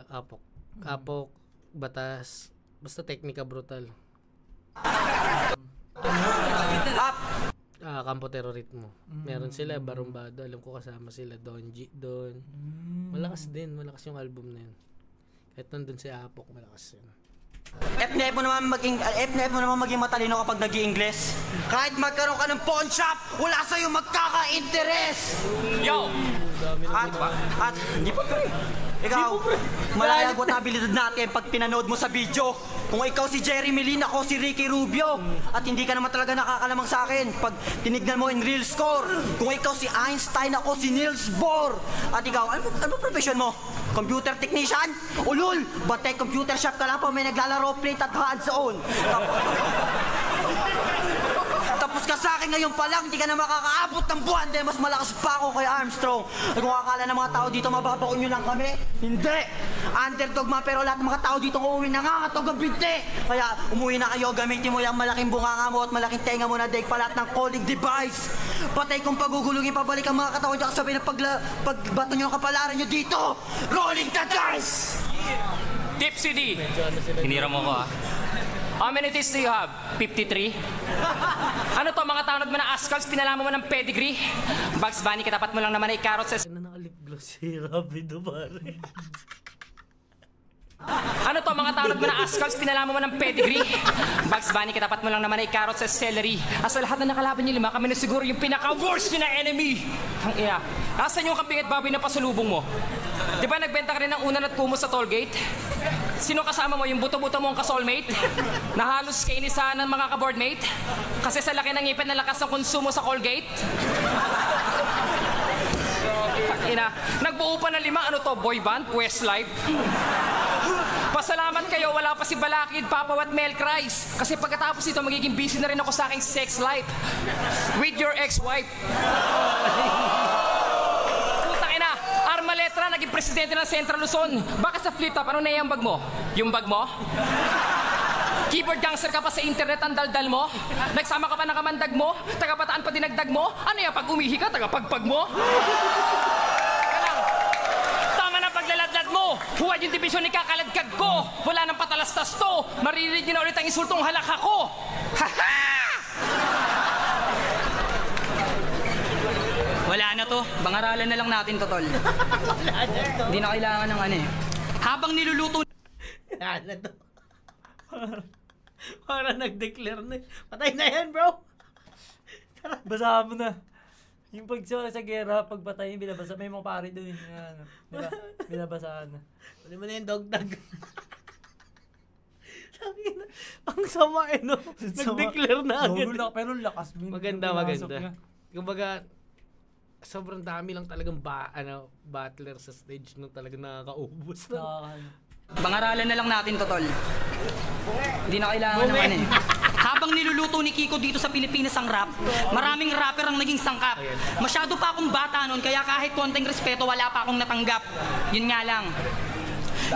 Apok. Apok, Batas. Basta Teknika Brutal. Kampotero Ritmo. Meron sila, Barumbado. Alam ko kasama sila, Donji, Don. Malakas din. Malakas yung album na yun. Kahit nandun si Apok, malakas yun. FNF mo naman maging matalino kapag nag-i-Ingles. Kahit magkaroon ka ng pawn shop, wala sa'yo magkaka-interest. Yo! At, hindi pa Ikaw, malaya ang abilidad natin pag pinanood mo sa video. Kung ikaw si Jeremy Lin, ako si Ricky Rubio. At hindi ka naman talaga nakakalamang sa akin pag tinignan mo in real score. Kung ikaw si Einstein, ako si Niels Bohr. At ikaw, ano profession mo? Computer technician? Ulul! Batay computer shop ka lang pa may naglalaro plate at hands-on. Tapos ka sa akin ngayon pa lang, hindi ka na makakaabot ng buwan dahil mas malakas pa ako kay Armstrong. At kung akala ng mga tao dito mababaon nyo lang kami, hindi! Underdog ma, pero lahat ng mga tao dito uuwi nangangatog ang binti! Kaya umuwi na kayo, gamitin mo yung malaking bunganga mo at malaking tenga mo na daig pa lahat ng calling device! Patay kung pagugulungin pabalik ang mga katawan nyo kasabi na pagbato nyo ang kapalaran nyo dito! Rolling the dice! Tipsy D! Hinira mo ko, ha? How many teeth do you have? 53? Ano to, mga tanod mo na ascals, pinalaman mo ng pedigree? Bugs Bunny, katapat mo lang naman ay carrots sa... Ano nakalip gloss si Rapido, pare? Ano to, mga tanod mo na ascals, pinalaman mo ng pedigree? Bugs Bunny, katapat mo lang naman ay carrots sa celery. As sa lahat na nakalaban niyo, kami na siguro yung pinaka-worst nyo na enemy! Ang iya, asan yung kambing at baboy na pasulubong mo? Di ba nagbenta ka rin ng unan at kumos sa tollgate? Sino kasama mo? Yung buto-buto mong ka-soulmate? Na halos kainisahan ng mga ka-boardmate? Kasi sa laki ng ngipin na lakas ng konsumo sa Colgate? Ina, nagbuo pa ng 5, ano to, boy band, Westlife? Pasalamat kayo, wala pa si Balakid, Papa at Mel Cries. Kasi pagkatapos ito, magiging busy na rin ako sa aking sex life. With your ex-wife. Armaletra, naging presidente ng Central Luzon. Bakit sa flip top? Ano na yung bag mo? Yung bag mo? Keyboard gangster ka pa sa internet ang daldal mo? Nagsama ka pa ng kamandag mo? Tagabataan pa dinagdag mo? Ano yung pag umihi ka? Tagapagpag mo? Tama na paglaladlad mo! Huwag yung division ni kakaladkag ko! Wala nang patalastas to! Maririnig niyo na ulit ang insultong halakha ko! Ha-ha! Wala na to. Bangaralan na lang natin to, tol. Hindi na kailangan ng ano eh. Habang niluluto... Wala na to. Parang nag-declare na. Patay na yan, bro! Basahan mo na. Yung pag sa gera, pag patayin, binabasa. May mga pare doon. Ano, diba? Binabasahan na. Ano mo na yung dog-dog? Ang sama eh, no? Nag-declare na agad. Pero lakas. Maganda. Kumbaga, sobrang dami lang talagang battler sa stage no talagang nakakaubos na. Bangaralan na lang natin to, tol. Hindi na kailangan ng ano eh. Habang niluluto ni Kiko dito sa Pilipinas ang rap, maraming rapper ang naging sangkap. Masyado pa akong bata noon, kaya kahit konting respeto wala pa akong natanggap. Yun nga lang.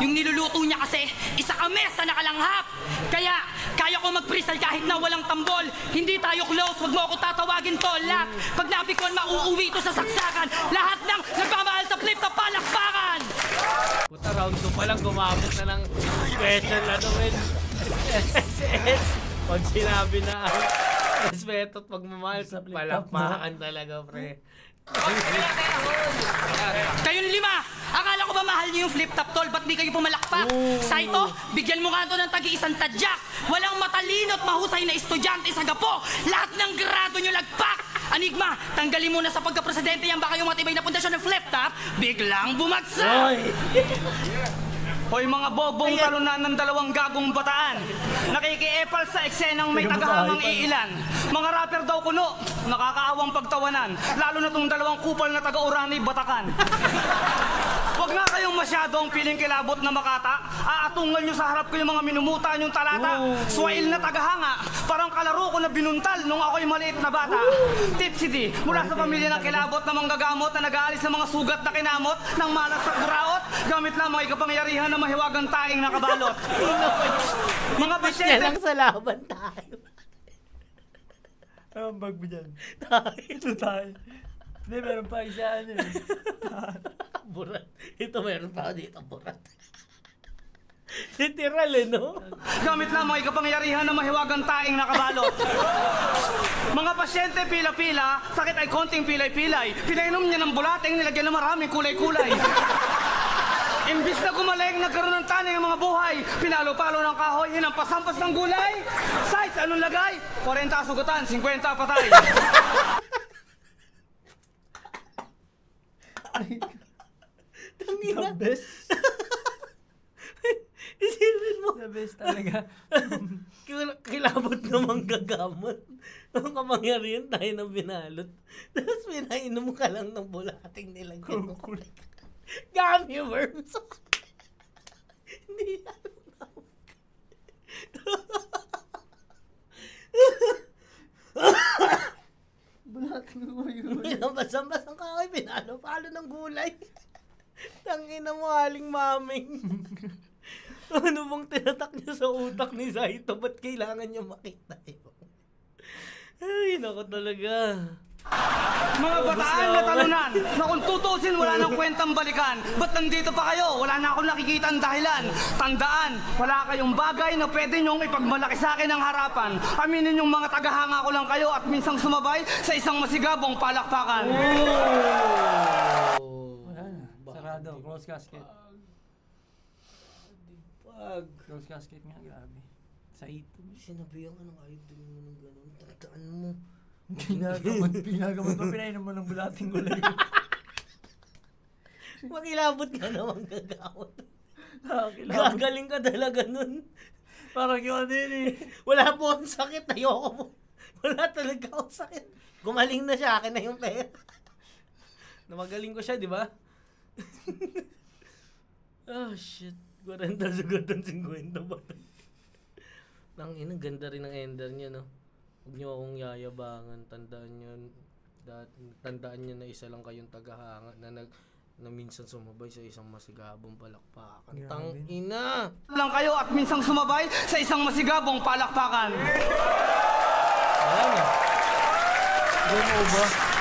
Yung niluluto niya kasi, isa kami sa nakalanghap. Kaya, kaya ko mag-freestyle kahit na walang tambol. Hindi tayo close, wag mo ako tatawagin tolak. Pag napikon, mauuwi ito sa saksakan. Lahat ng nagmamahal sa flip na palakpakan. Puta, round 2 pa lang, gumabot na ng special men. SSS. Pag sinabi na respeto at pagmamahal sa palakpakan talaga, pre. Kayong 5, akala ko ba mahal niyo yung flip top, tol? Ba't di kayo pumalakpak? Saito, bigyan mo nga ito ng tagi-isang tadyak. Walang matalino at mahusay na estudyante sa gapo. Lahat ng grado nyo lagpak. Anigma, tanggalin mo na sa pagka-presidente yan, baka yung matibay na pundasyon ng flip top biglang bumagsak. Hoy mga bobong talunan ng 2 gagong bataan. Nakikiepal sa eksenang may tagahangang iilan. Mga rapper daw kuno, nakakaawang pagtawanan. Lalo na tong 2 kupal na taga-Urani, Batakan. Huwag na kayong masyadong piling kilabot na makata. Aatungan nyo sa harap ko yung mga minumuta nyong talata. Swail na tagahanga. Parang kalaro ko na binuntal nung ako'y maliit na bata. Tipsy D, mula sa pamilya ng kilabot na manggagamot na nag-aalis ng mga sugat na kinamot ng malas sa buraot. Gamit lang mga ikapangyarihan na mahiwagang taing nakabalot. Mga pasyente lang sa laban tayo. Ang bag mo dyan. Ito tayo. Hindi, meron pa isa ano eh. Burat. Ito meron pa dito, burat. Literal eh, no? Gamit lang mga ikapangyarihan na mahiwagang taing nakabalot. Mga pasyente pila-pila, sakit ay konting pilay-pilay. Pinainom niya ng bulating, nilagyan ng maraming kulay-kulay. Imbis na gumaling, nagkaroon ng taning ang mga buhay. Pinalo-palo ng kahoy, hinampas-hampas ng gulay. Size, anong lagay? 40 sugatan, 50 patay. The best. Isipin mo. The best talaga. Kilabot naman gagamot. Ang kamangyarihan tayo ng binalot. Tapos pinainom ka lang ng bulating nilagyan mo. Gummy worms. Hindi yan. Bulating mo yun. Basang-basang kahoy, pinalo-palo ng gulay. Tangina mo, aling maming. Ano bang tinatak niya sa utak ni Saito? Ba't kailangan niya makita yun? Ay, nako talaga. Mga bataan na talunan na kung tutusin wala nang kwentang balikan. Ba't nandito pa kayo? Wala na akong nakikita ang dahilan. Tandaan, wala kayong bagay na pwede nyong ipagmalaki sa akin ng harapan. Aminin yung mga tagahanga ko lang kayo at minsang sumabay sa isang masigabong palakpakan. Wala na. Sarado. Close casket. Close casket nga, grabe. Saito. Sinabihan ka ng idol mo ng gano'n. Tandaan mo. Pinagamot mo, pinainom mo ng bulating gulay. Magilabot ka naman gagamot. Gagaling ka talaga nun. Parang yun din eh. Wala po akong sakit. Ayoko po. Wala talaga akong sakit. Gumaling na siya. Akin na yung pera. Namagaling ko siya, di ba? Oh, shit. 40 sugatan 50 ba? Nang ganda rin ang ender niya, no? Huwag niyo akong yayabangan. Tandaan niyo na isa lang kayong tagahanga na minsan sumabay sa isang masigabong palakpakan. Tangina! Lang kayo at minsang sumabay sa isang masigabong palakpakan. Ayan na. Game over.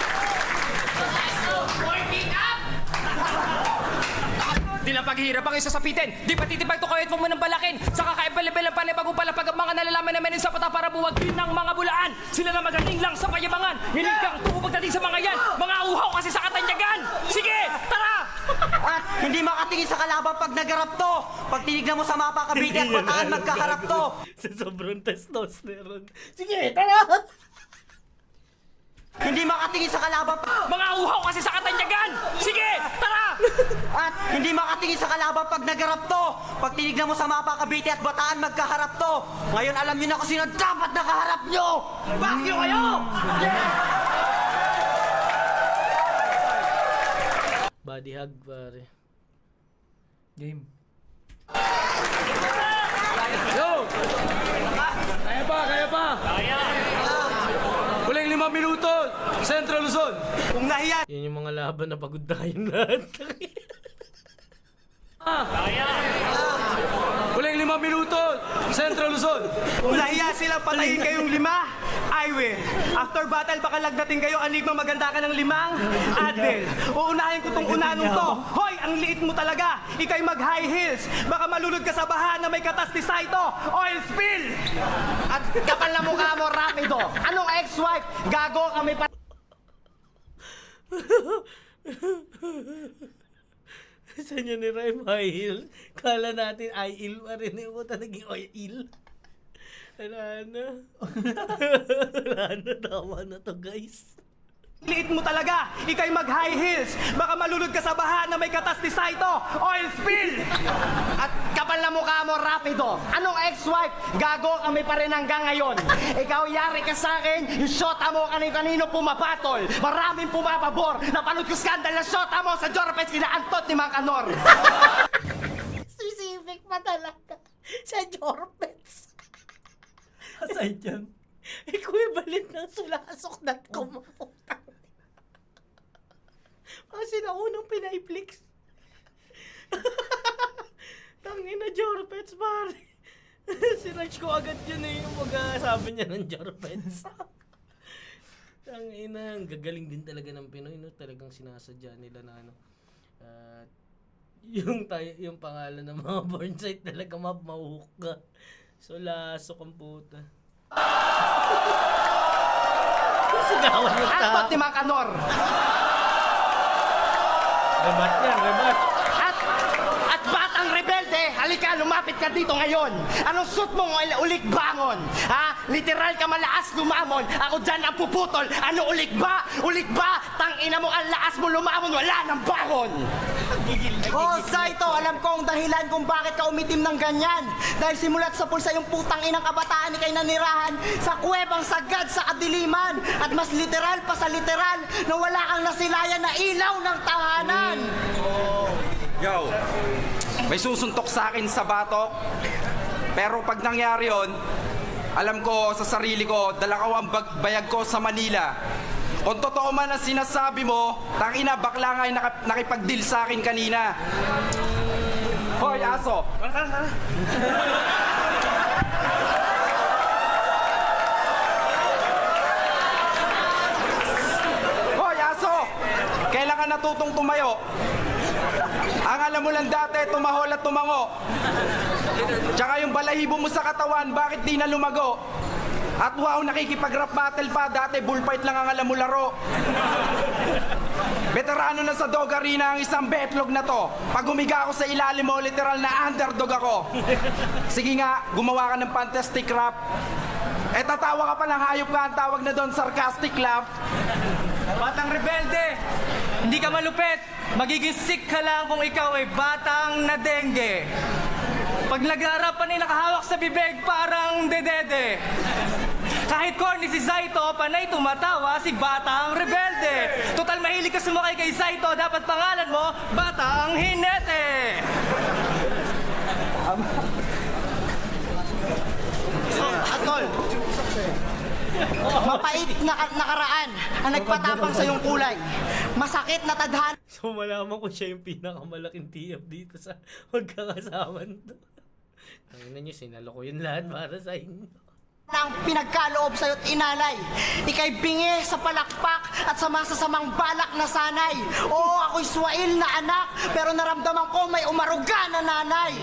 Di na paghihirap ang isa sa pitin. Di patitibag to kahit mo ng balakin. Sa kakaiba-level ng panibagong palapag ang mga nalalaman namin sa pata para buwagin ng mga bulaan. Sila na magaling lang sa payabangan. Hinig kang tuho pagdating sa mga yan. Mga uhaw kasi sa katanyagan. Sige, tara! At hindi makatingin sa kalaban pag nagarap to. Pag tinignan mo sa mapa, Cavite at Bataan, magkaharap to. Sa sobrang testosterone. Sige, tara! Hindi makatingin sa kalaban mga uhaw kasi sa katanyagan. Sige, tara! At hindi makatingin sa kalaban pag nagarap to. Pag tinignan mo sa mapa, Cavite at Bataan, magkaharap to. Ngayon alam niyo na kung sino dapat nakaharap nyo. Bakyo kayo! Body hug, pare. Game. Yo! Kaya pa! Kaya! Huling 5 minuto, Central Luzon. Kung nahiya Yan yung mga laban na pagod na kayong lahat. Huling 5 minuto, Central Luzon. Kung nahiya sila patayin kayong 5, I will. After battle, baka lagdating kayo, Anigma, maganda ka ng 5, Advil. Uunahin ko tong unanong to. Hoy, ang liit mo talaga. Ika'y mag-high heels. Baka malulod ka sa baha na may katas ni Saito. Oil spill! At kapal na mukha mo, Rapido. Anong ex-wife? Gago kami pa. Saan yun ni Rhyme high heel? Kala natin high heel pa rin. Yung puta naging oil heel. Wala na. Wala na. Tama na to, guys. Liit mo talaga. Ika'y mag-high heels. Baka malulod ka sa baha na may katas ni Saito. Oil spill! At kapal na mukha mo, Rapido. Anong ex-wife? Gago kami pa rin hanggang ngayon. Ikaw, yari ka sa akin. Yung shota mo kanino pumapatol. Maraming pumapabor. Napanood ko skandal na shota mo sa Jorpets kinaantot ni Mang Kanor. Specific pa talaga. Sa Jorpets. Aside yan. Equivalent ng sulasok.com. Mga sinaunang Pinayflix. Tangina Jorpets, pare. Sinerch ko agad yun eh. Yung sabi niya ng Jorpets. Tangina, gagaling din talaga ng Pinoy, no? Talagang sinasadya nila na ano. Yung pangalan ng mga born site talaga mahuhuk ka. Sulasok ang puta. Sigawan yung tao. Antot ni Mang Kanor. Rebat yan, rebat. At batang rebelde, Halika, lumapit ka dito ngayon. Anong suit mo ulik bangon? Ha? Literal ka malakas lumamon. Ako dyan ang puputol. Ano ulik ba? Ulik ba? Tangina mo, ang lakas mo lumamon. Wala nang bangon. Oh, Saito, alam ko ang dahilan kung bakit ka umitim ng ganyan. Dahil simulat sa pulsa yung putang inang kabataan ni kay nanirahan sa kuwebang sagad sa kadiliman. At mas literal pa sa literal na wala kang nasilayan na ilaw ng tahanan. Yo, may susuntok sa akin sa batok. Pero pag nangyari yon, alam ko sa sarili ko, dala ko ang bayag ko sa Manila. Kung totoo man ang sinasabi mo, tangina, bakla nga yung nakipag-deal sa akin kanina. Hoy, aso! Hoy, aso! Kailan ka natutong tumayo? Ang alam mo lang dati, tumahol at tumango. Tsaka yung balahibo mo sa katawan, bakit di na lumago? At wow, nakikipag-rap battle pa, dati bullfight lang ang alam mo laro. Veterano na sa dog arena ang isang betlog na to. Pag humiga ako sa ilalim mo, literal na underdog ako. Sige nga, gumawa ka ng fantastic rap. Tatawa ka pa ng hayop ka, ang tawag na doon, sarcastic laugh. Batang rebelde, hindi ka malupit. Magiging sick ka lang kung ikaw ay batang na dengue. Pag nagharapan ay nakahawak sa bibig, parang dedede. Kahit corny si Zaito, panay tumatawa si Batang Rebelde. Total mahilig ka sumakay kay Zaito, dapat pangalan mo, Batang Hinete. Atol, mapait na nakaraan ang nagpatapang sa iyong kulay. Masakit na tadhana. So malaman ko siya yung pinakamalaking TF dito sa magkakasaman to. Ang nyo, sinalo ko yun lahat para sa inyo. Ang pinagkaloob sa'yo't inalay. Ika'y bingi sa palakpak at sa masasamang balak na sanay. Oo, ako'y swail na anak, pero naramdaman ko may umaruga na nanay.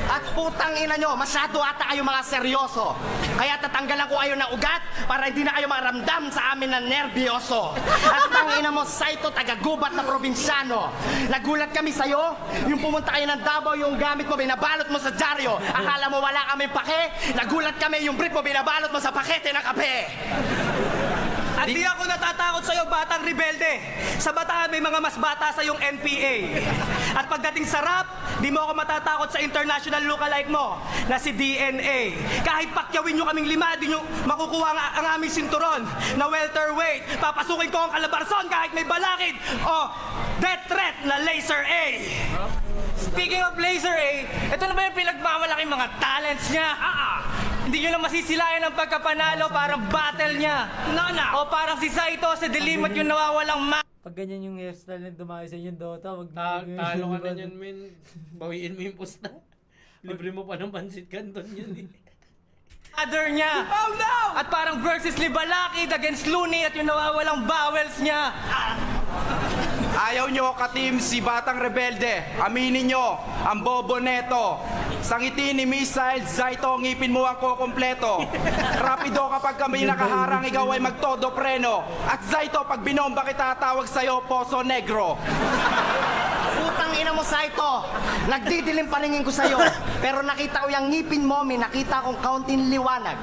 At putang ina nyo, masyado ata kayo mga seryoso. Kaya tatanggalan ko kayo ng ugat para hindi na kayo maramdam sa amin na nervyoso. At tang ina mo, Saito, taga-gubat na probinsyano. Nagulat kami sa'yo, yung pumunta kayo ng Davao, yung gamit mo, binabalot mo sa dyaryo. Akala mo wala kami pake? Nagulat kami, yung brief mo, binabalot mo sa pakete ng kape. At di ako natatakot sa'yo, Batang Rebelde. Sa Bataan may mga mas bata sa yung NPA. At pagdating sa rap, di mo ako matatakot sa international lookalike mo na si DNA. Kahit pakyawin nyo kaming lima, di nyo makukuha ang aming sinturon na welterweight. Papasukin ko ang Calabarzon kahit may balakid o death threat na Laser A. Speaking of Laser A, ito na ba yung pinagmamalaking mga talents niya? Hindi nyo lang masisilayan ang pagkapanalo, parang battle niya. O parang si Saito sa dilimot yung nawawalang Pag ganyan yung hairstyle na dumayo sa inyong Dota, wag Talo ka na yan, men. Bawiin mo yung pusta. Libre mo pa ng pansit canton yun eh. Other niya. Oh no! At parang versus Libalakid against Looney at yung nawawalang bowels niya. Ayaw nyo ka-team si Batang Rebelde. Aminin nyo, ang bobo neto. Sa ngiti ni Missile, Zaito, ngipin mo ang kukumpleto. Rapido kapag kami nakaharang, ikaw ay magtodo preno. At Zaito, pag binomba kita, tawag sa'yo, Poso Negro. Putang ina mo, Saito. Nagdidilim paningin ko sa'yo. Pero nakita ko yung ngipin mo, may nakita kong kaunting liwanag.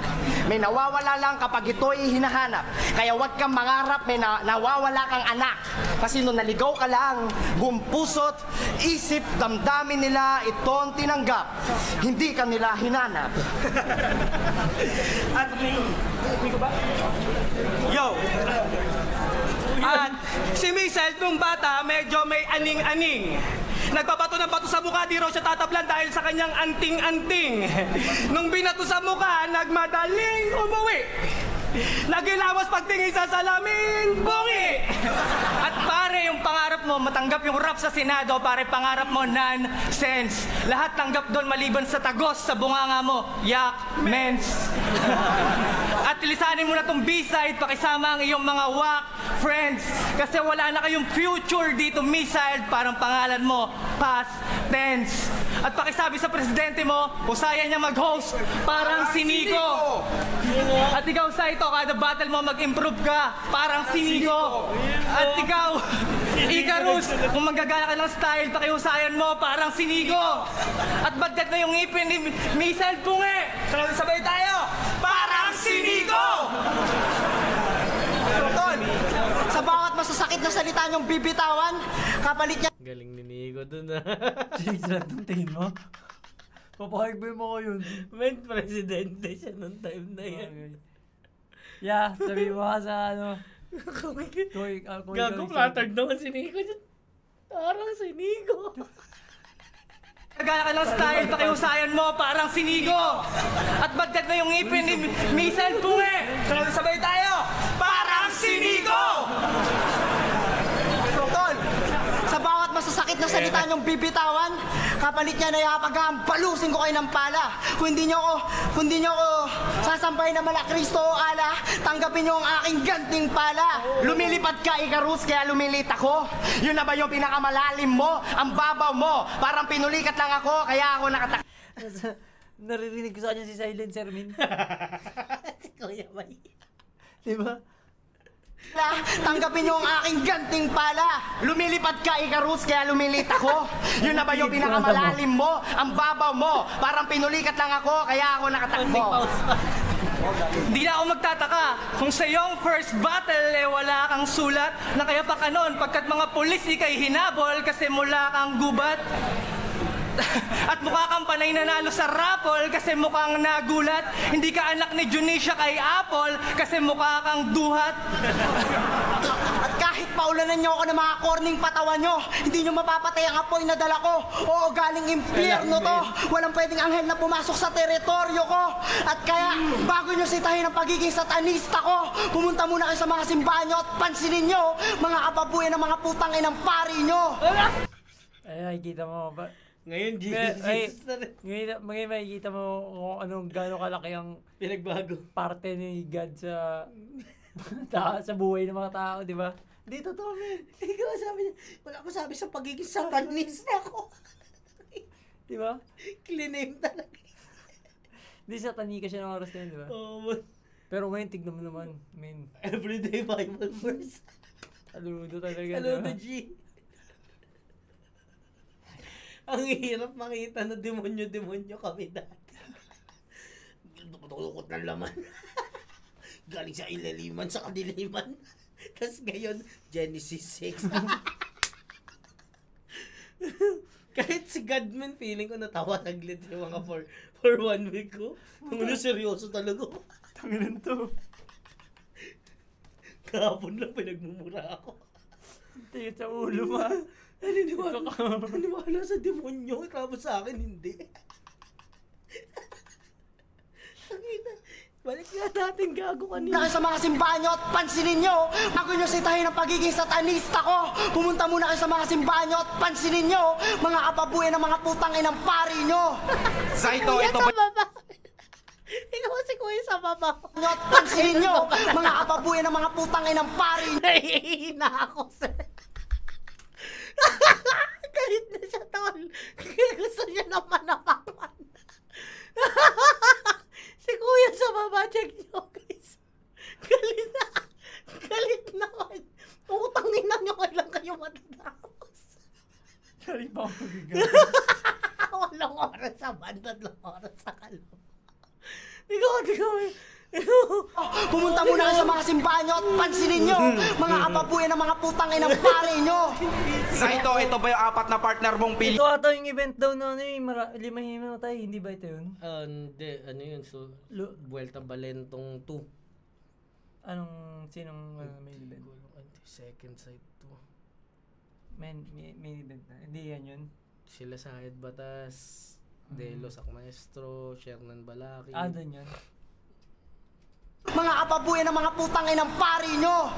May nawawala lang kapag ito'y hinahanap. Kaya wag kang mangarap, may nawawala kang anak. Kasi nung naligaw ka lang, buong puso't isip, damdamin nila itong tinanggap. Hindi ka nila hinanap. At yo! At si Michelle, nung bata, medyo may aning-aning. Nagpabato ng bato sa mukha, di raw siya tatablan dahil sa kanyang anting-anting. Nung binato sa mukha, nagmadaling umuwi. Nagilawas pagtingin sa salamin, bungi! At pare, yung pangarap mo, matanggap yung rap sa Senado, pare, pangarap mo, nonsense. Lahat tanggap doon maliban sa tagos sa bunganga mo, yak, mens. At lisanin mo na tong B-side, pakisama ang iyong mga wak friends. Kasi wala na kayong future dito, Missile, parang pangalan mo, past tense. At pakisabi sa presidente mo, usaya niya mag-host, parang siniko. At ikaw, Saito, kada battle mo mag-improve ka, parang siniko. At ikaw, Icarus, kung magagaya ka ng style, pakihusayan mo parang sinigo. At bagdat na yung ngipin ni Misael Punge. Sabay tayo, parang sinigo! Tol, sa bawat masasakit na salita niyong bibitawan, kapalit niya. Galing ni Nico dun ah. Sisrat ng tingin mo. Papahagbe mo ko yun. Men, presidente siya nung time na yan. Yeah, sabi mo ka sa ano. Gago, flattered naman si Nico dyan. Parang si Nico. Magagaya ka ng style, pakihusayan mo parang sinigo. At bagdat na yung ngipin ni Misael Punge. Sabay tayo, parang sinigo! Tol, sa bawat masasakit na salita niyong bibitawan, kapalit niya na yapaghampalusin ko kayo ng pala. Kung hindi niyo ako sasampahin na mala Kristo o ala, tanggapin niyo ang aking ganting pala. Lumilipad ka, Icarus, kaya lumilit ako. Yun na ba yung pinakamalalim mo? Ang babaw mo? Parang pinulikat lang ako, kaya ako nakatak... Naririnig ko sa kanya si Silent Sermin. Si Kuya May. Diba? Tanggapin niyo ang aking ganting pala. Lumilipad ka, Icarus, kaya lumilit ako. Yun na ba yung pinakamalalim mo? Ang babaw mo? Parang pinulikat lang ako, kaya ako nakatakbo. Di na ako magtataka kung sa iyong first battle wala kang sulat na kaya pa kanon pagkat mga pulis ikay hinabol kasi mula kang gubat. At mukha kang panay nanalo sa raffle kasi mukhang nagulat. Hindi ka anak ni Junisha kay Apple kasi mukha kang duhat. At kahit paulanan niyo ako ng mga corning patawan niyo, hindi niyo mapapatay ang apoy na dala ko. Oo, galing impyerno to. Walang pwedeng anghel na pumasok sa teritoryo ko. At kaya, bago niyo sitahin ang pagiging satanista ko, pumunta muna kayo sa mga simbahan niyo at pansinin niyo mga kababuyan ng mga putang inang pari niyo. Ay, nakikita mo ba? Ngayon, Jesus na rin. Ngayon makikita mo kung anong gano'ng kalaki ang pinagbago. Parte ni God sa sa buhay ng mga tao, di ba? Di totoo, man. Ikaw sabi niya, wala ko sabi sa pagiging satanista ko. Di ba? Clean talaga. Di satanika siya ng oras na yun, di ba? Oo, pero ngayon, tignan mo naman, man. Everyday Bible verse. Saludo talaga. Saludo, G. Ang hirap makita na demonyo kami dati. Tukot ng laman. Galing sa ilaliman, sa kadiliman. Tapos ngayon, Genesis 6. Kahit si Godman, feeling ko natawa naglit yung mga for 1 week ko. Tungkol seryoso talaga. Tanginan to. Kahapon lang pinagmumura ako. Tingin sa ulo, ma. Naniwala sa demonyo, tapos sa akin hindi. Balik nga natin, gago kanina. Sa mga simbahan nyo at pansinin nyo, bago nyo sitahin ang pagiging satanista ko, pumunta muna kayo sa mga simbahan nyo at pansinin nyo mga kababuyan ng mga putang inang pari nyo. Zaito, ito ba? Ikaw si Kuya sa baba. At pansinin nyo mga kababuyan ng mga putang inang pari nyo. Nahihina ako, sir. Galit na siya, tol. Gusto niya naman napakman. Si Kuya sa baba, check nyo, guys. Galit na. Galit naman. Utang ina nyo, kailan kayo matatapos. Sorry pa ako pagiging. Walang oras sa banda, 3 oras sa kalma. Ikaw. Pumunta muna kayo sa mga simbahan nyo at pansinin nyo mga kababuyan ng mga putang inang pari nyo. Zaito, ito ba yung 4 na partner mong pili? Ito ata yung event daw na ano yung 5 tayo, hindi ba ito yun? Hindi, ano yun, so, Vuelta Balentong 2. Sinong main event? Second side 2. Main event na, hindi yan yun? Sila sa Hayat Batas, Delos Maestro, Shernan Balaki. Doon yun. Mga kababuyan ng mga putang inang pari nyo.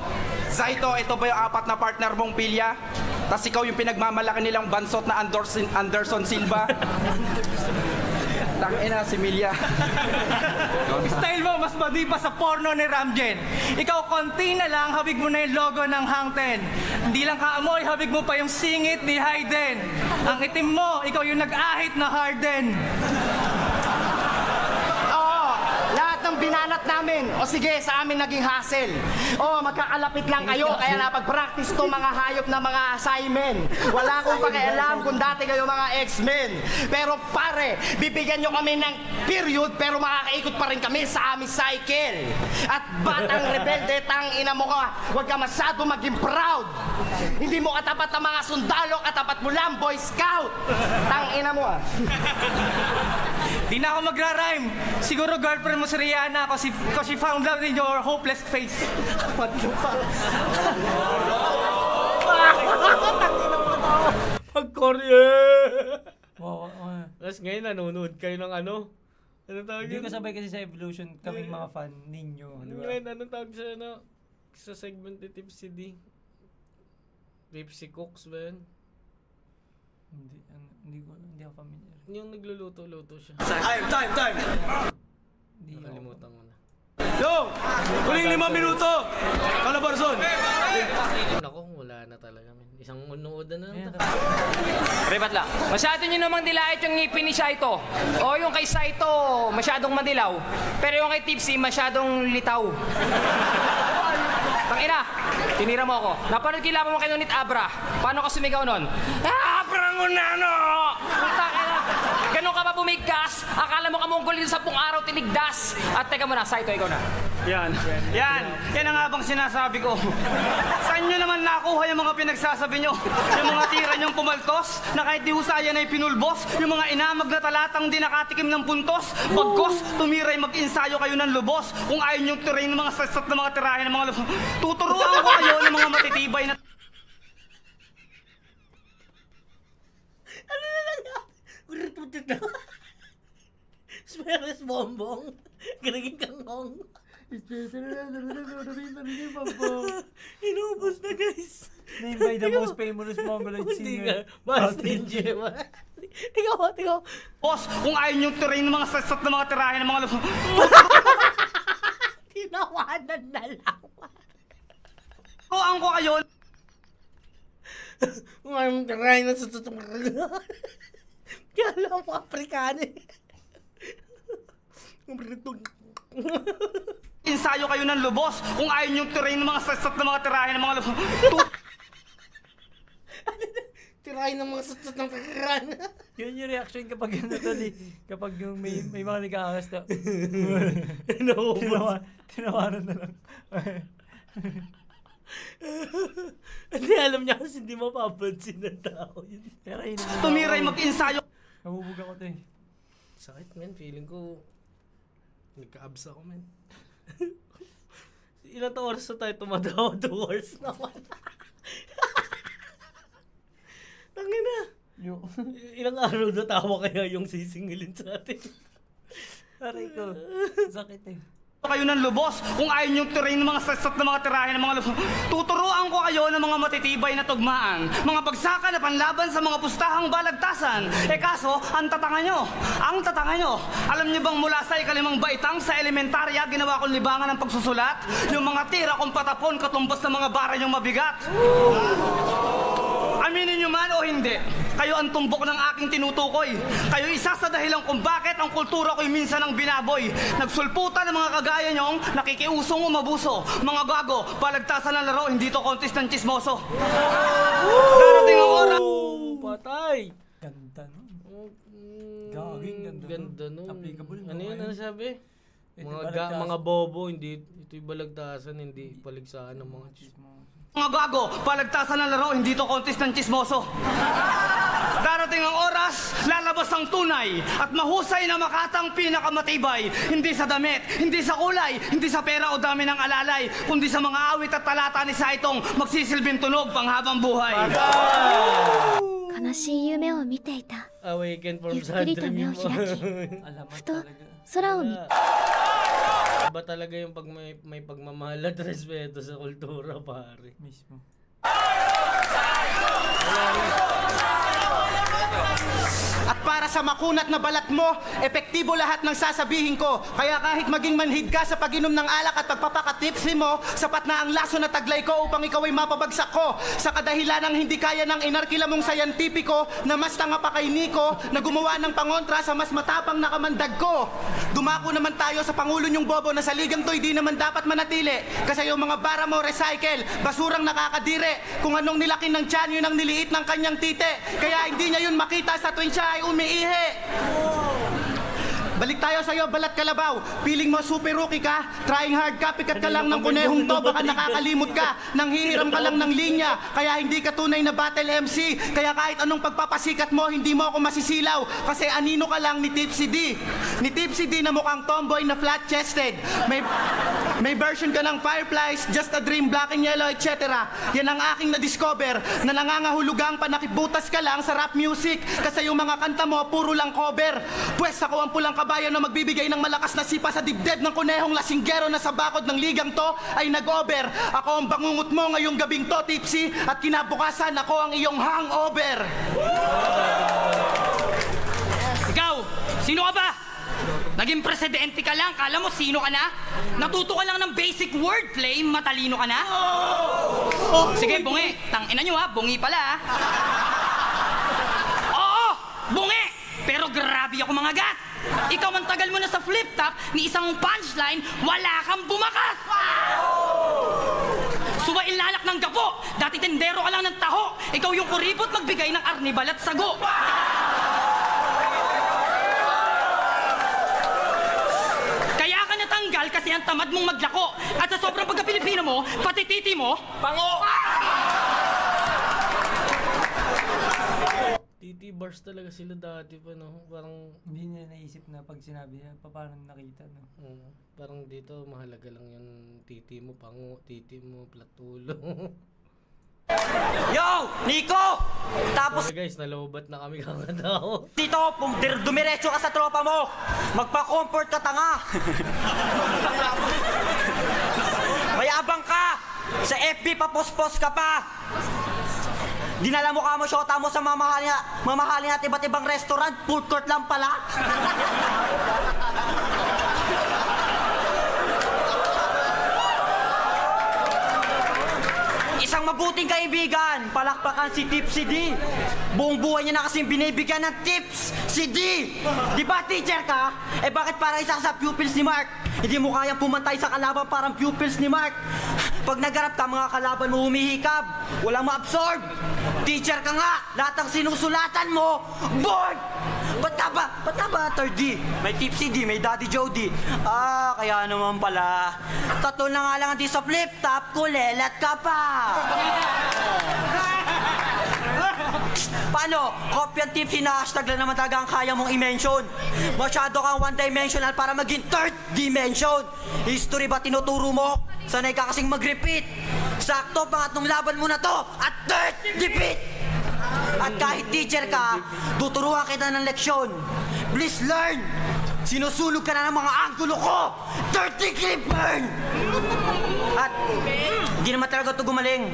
Zaito, ito ba yung 4 na partner mong pilya? Tapos ikaw yung pinagmamalaki nilang bansot na Anderson Silva? Tangina si Milya. Style mo, mas madi pa sa porno ni Ramjen. Ikaw, konti na lang, habig mo na yung logo ng Hang Ten. Hindi lang kaamoy, habig mo pa yung singit ni Hayden. Ang itim mo, ikaw yung nag-ahit na Harden. Oo, lahat ng ang binanat namin. O sige, sa amin naging hassle. O, magkakalapit lang kayo, kaya napag-practice to mga hayop na mga assignment. Wala akong pakialam kung dati kayo mga X-Men. Pero pare, bibigyan nyo kami ng period, pero makakaikot pa rin kami sa aming cycle. At batang rebelde, tang ina mo ka, huwag ka masyado maging proud. Hindi mo katapat ang mga sundalo, katapat mo lang, Boy Scout. Tang ina mo ah. Di na ako magra-rhyme. Siguro girlfriend mo si Rihanna kasi she found love in your hopeless face. Pag-Korea! Oo. Tapos ngayon nanonood kayo ng ano? Anong tawag Hindi yun? ko sabay kasi sa Evolution, kaming mga fan ninyo. Di ba? Ngayon, anong tawag sa ano? Sa segment ni Tipsy D? Tipsy Cooks ba yun? Hindi ako familiar. Yung nagluluto-luto siya. Time! Hindi ako. Nakalimutan ko na. Yo! Huling 5 minuto! Calabarzon! Naku, wala na talaga. Isang unuodan na lang. Rebat lang. Masyado nyo namang dilait yung ngipin ni Saito. O yung kay Saito, masyadong madilaw. Pero yung kay Tipsy, masyadong litaw. Tangina, tinira mo ako. Napanood kilaban mo kay Nunit Abra. Paano ka sumigaw nun? Abra mo na, no! Tangina, ganun ka ba bumigkas? Akala mo kamunggol dito sa 10 araw tinigdas. At teka muna, Saito, ikaw na. Yan ang nga bang sinasabi ko. Saan nyo naman nakuha yung mga pinagsasabi nyo? Yung mga tira nyong pumaltos, na kahit di husayan ay pinulbos, yung mga inamag na talatang di nakatikim ng puntos, pagkos, tumiray mag-insayo kayo ng lubos, kung ayaw nyong tirayin ng mga sasat na mga tirahin ng mga lubos, tuturuan ko kayo ng mga matitibay na... Ano na lang yan? Ulit na. Smeres bombong. Ganaging kangkong. Inubos na guys. Named by the most famous Mongoloid singer. Bastin Jema. Ikaw. Boss, kung ayaw nyong tirayin ng mga sasat na mga tirahin ng mga lubos, tinawanan na lang. tuturuan ko kayo. Kung ayaw mong tirahin ng sasat na kaya lang mo Afrikano eh. Insayo kayo ng lubos kung ayaw nyong tirayin ng mga sasat na mga tirahin ng mga lubos. Tirahin ng mga sasat ng tirahin. Yun yung reaction kapag ano tali. Kapag yung may mga nag-aangas na. Tinawanan na lang. Hindi alam niya kasi hindi mapapansin ng tao yun. Tumiray mag-insayo. Nabubuga ko to eh. Sakit men, feeling ko nagka-abs ako men. Ilang oras na tayo tumatawa? 2 hours naman. Tangina. Ilang araw na tawa kaya yung sisingilin sa atin. Aray ko. Sakit eh. Kayo ng lubos kung ayaw nyong tirayin ng mga sasat na mga tirahin ng mga lubos. Tuturuan ko kayo ng mga matitibay na tugmaan, mga pagsaka na panlaban sa mga pustahang balagtasan. Kaso, ang tatanga nyo. Alam nyo bang mula sa ikalimang baitang sa elementarya, ginawa kong libangan ng pagsusulat? Yung mga tira kong patapon katumbas ng mga bara nyong mabigat. Aminin nyo man o hindi, kayo ang tumbok ng aking tinutukoy. Kayo isa sa dahilan kung bakit ang kultura ko'y minsan ang binaboy. Nagsulputan ng mga kagaya nyong nakikiusong umabuso. Mga gago, palagtasan ng laro, hindi to contest ng chismoso. Darating ang oras. Patay! Ganda nun. Gaging ganda. Ganda nun. Applicable. Ano yun? Ano sabi? Ito Mga bobo, hindi ito'y balagtasan, hindi paligsahan ng mga chismoso. Mga gago, palagtasan ng laro, hindi to contest ng chismoso. Darating ang oras, lalabas ang tunay at mahusay na makatang pinakamatibay. Hindi sa damit, hindi sa kulay, hindi sa pera o dami ng alalay, kundi sa mga awit at talata ni Saitong magsisilbing tunog panghabang buhay. Awaken from sad dream mo. Iba talaga yung pag may pagmamahal at respeto sa kultura, pare. Mismo. At para sa makunat na balat mo, epektibo lahat ng sasabihin ko. Kaya kahit maging manhid ka sa pag-inom ng alak at pagpapakatipsi mo, sapat na ang laso na taglay ko upang ikaw ay mapabagsak ko. Sa kadahilan ng hindi kaya ng inarkila mong sayantipiko, na mas tanga pa kay Nico, na gumawa ng pangontra sa mas matapang na kamandag ko. Dumako naman tayo sa pangulo niyong bobo na sa ligang to'y di naman dapat manatili. Kasi yung mga bara mo recycle, basurang nakakadire. Kung anong nilakin ng tiyan, yun ang niliit ng kanyang tite. Kaya hindi niya yun makita sa tuwing siya ay umiihi. Balik tayo sa'yo, balat kalabaw. Piling mo super rookie ka, trying hard ka, pikat ka lang ng kunehong to, baka nakakalimot ka. Nanghihiram ka lang ng linya, kaya hindi ka tunay na battle MC. Kaya kahit anong pagpapasikat mo, hindi mo ako masisilaw. Kasi anino ka lang ni Tipsy D. Ni Tipsy D na mukhang tomboy na flat-chested. May version ka ng Fireflies, Just a Dream, Black and Yellow, etc. Yan ang aking na-discover, na nangangahulugang panakibutas ka lang sa rap music. Kasi yung mga kanta mo, puro lang cover. Pwes ako ang pulang kabayan na magbibigay ng malakas na sipa sa dibdib ng kunehong lasinggero na sa bakod ng ligang to ay nag-over. Ako ang bangungot mo ngayong gabing to, Tipsy, at kinabukasan ako ang iyong hangover. Ikaw, sino ka ba? Naging presidente ka lang, kala mo sino ka na? Natuto ka lang ng basic wordplay, matalino ka na? Sige, bungi. Tangina nyo ha, bungi pala ha. Oo, bungi! Pero grabe ako mga gat. Ikaw ang tagal mo na sa flip top, ni isang punchline, wala kang bumakat! Suwail lalak ng gapo, dati tendero ka lang ng taho. Ikaw yung kuripot magbigay ng arnibal at sago. Kaya ka natanggal kasi ang tamad mong maglako. At sa sobrang pagka-Pilipino mo, pati titi mo, pango! Titi bars talaga sila dati pa, no? Parang Hindi niya naisip na pag sinabi niya, paano nakita, no? parang dito mahalaga lang yung titi mo, pango, titi mo, platulo. Yo! Nico! Tapos Okay guys, nalobat na kami kakatao. dito, dumiretso ka sa tropa mo. Magpa-comfort ka, tanga. Mayabang ka. Sa FB pa-post-post ka pa. Dinala mo ka mo, syota mo sa mamahalin at iba't ibang restaurant. Food court lang pala. Isang mabuting kaibigan, palakpakan si Tipsy D. Buong buhay niya na kasing binibigyan ng tips si D. Di ba teacher ka? Eh bakit parang isa sa pupils ni Mark? Hindi mo kayang pumantay sa kalaban parang pupils ni Mark. Pag nagarap ka, mga kalaban mo humihikab. Walang ma-absorb. Teacher ka nga, lahat ng sinusulatan mo, bored! Ba't ka ba, third D? May Tipsy D, may Daddy Joe D. Ah, kaya naman pala. Tatlo na nga lang ang di sa flip top, kulelat ka pa. Paano? Copy ang Tipsy na hashtag lang naman talaga ang kaya mong i-mention. Masyado kang one-dimensional para maging third dimension. History ba tinuturo mo? Sanay ka kasing mag-repeat. Sakto, pangatlong laban mo na to at third defeat. At kahit teacher ka, tuturuan kita ng leksyon. Please learn. Sinusulog ka na ng mga anggulo ko. Dirty clip burn. At di naman talaga ito gumaling.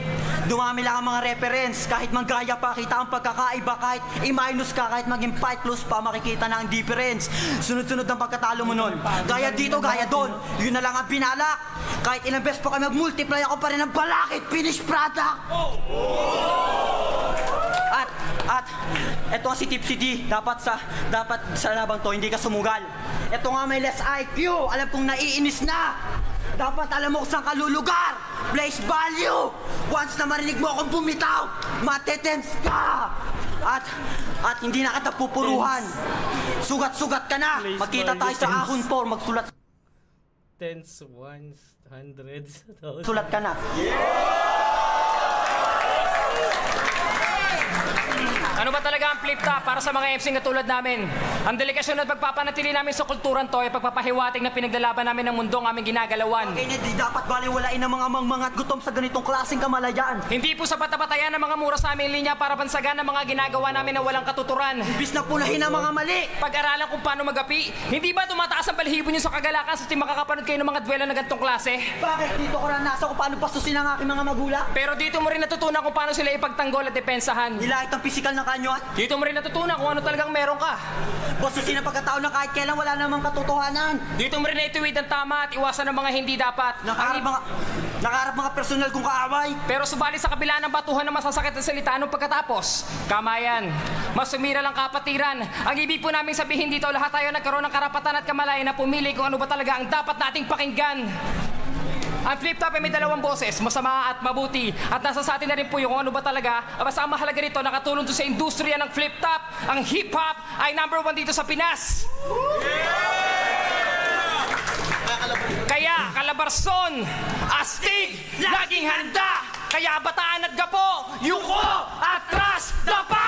Dumami lang ang mga reference. Kahit manggaya pa, kita ang pagkakaiba. Kahit i-minus ka, kahit maging fight plus pa, makikita na ang difference. Sunod-sunod ang pagkatalo mo nun. Gaya dito, gaya doon. Yun na lang ang binalak. Kahit ilang beses pa kami mag-multiply, ako pa rin ang balakid. Finished product. At eto si Tipsy D, dapat sa labang to hindi ka sumugal. Eto nga may less IQ, alam kong naiinis na. Dapat alam mo kung saan ka lulugar. Place value. Once na marinig mo akong bumitaw, matetense ka. At hindi na kita pupuruhan. Sugat-sugat ka na. Magkita tayo sa ahon 4, magsulat. Tens, ones, hundreds, Sulat ka na. Ano ba talaga ang flip top para sa mga MC na tulad namin? Ang delikasyon at pagpapanatili namin sa kulturan to ay pagpapahiwatig na pinaglalaban namin ng mundo ang aming ginagalawan. Okay, di dapat baliwalain ang mga mangmangat gutom sa ganitong klaseng kamalayan. Hindi po sapat na batayan ng mga mura sa aming linya para bansagan ang mga ginagawa namin na walang katuturan. Ibis na punahin ang mga mali. Pag-aralan kung paano magapi. Hindi ba tumataas ang balahibo niyo sa kagalakan sa makakapanood kayo ng mga duelo na ganitong klase? Bakit dito ko na nasa kung paano pastusin ang aking mga magulang? Pero dito mo rin natutunan kung paano sila ipagtanggol at depensa. umpisahan. Nilait ang pisikal ng kanyo at Dito mo rin natutunan kung ano talagang meron ka. basusin ang pagkatao ng kahit kailan wala namang katotohanan. Dito mo rin naituwid ang tama at iwasan ang mga hindi dapat. Nakaharap mga personal kong kaaway. Pero subalit sa kabila ng batuhan ng masasakit na salita anong pagkatapos? Kamayan, mas sumira lang kapatiran. Ang ibig po namin sabihin dito, lahat tayo nagkaroon ng karapatan at kamalayan na pumili kung ano ba talaga ang dapat nating pakinggan. Ang Flip Top ay may dalawang boses, masama at mabuti. At nasa sa atin na rin po yung ano ba talaga. Basta ang mahalaga rito, nakatulong to sa industriya ng Flip Top. Ang hip-hop ay #1 dito sa Pinas. Kaya, Calabarzon, astig, laging handa. Kaya, bataan at gapo, yuko, atras, dapa!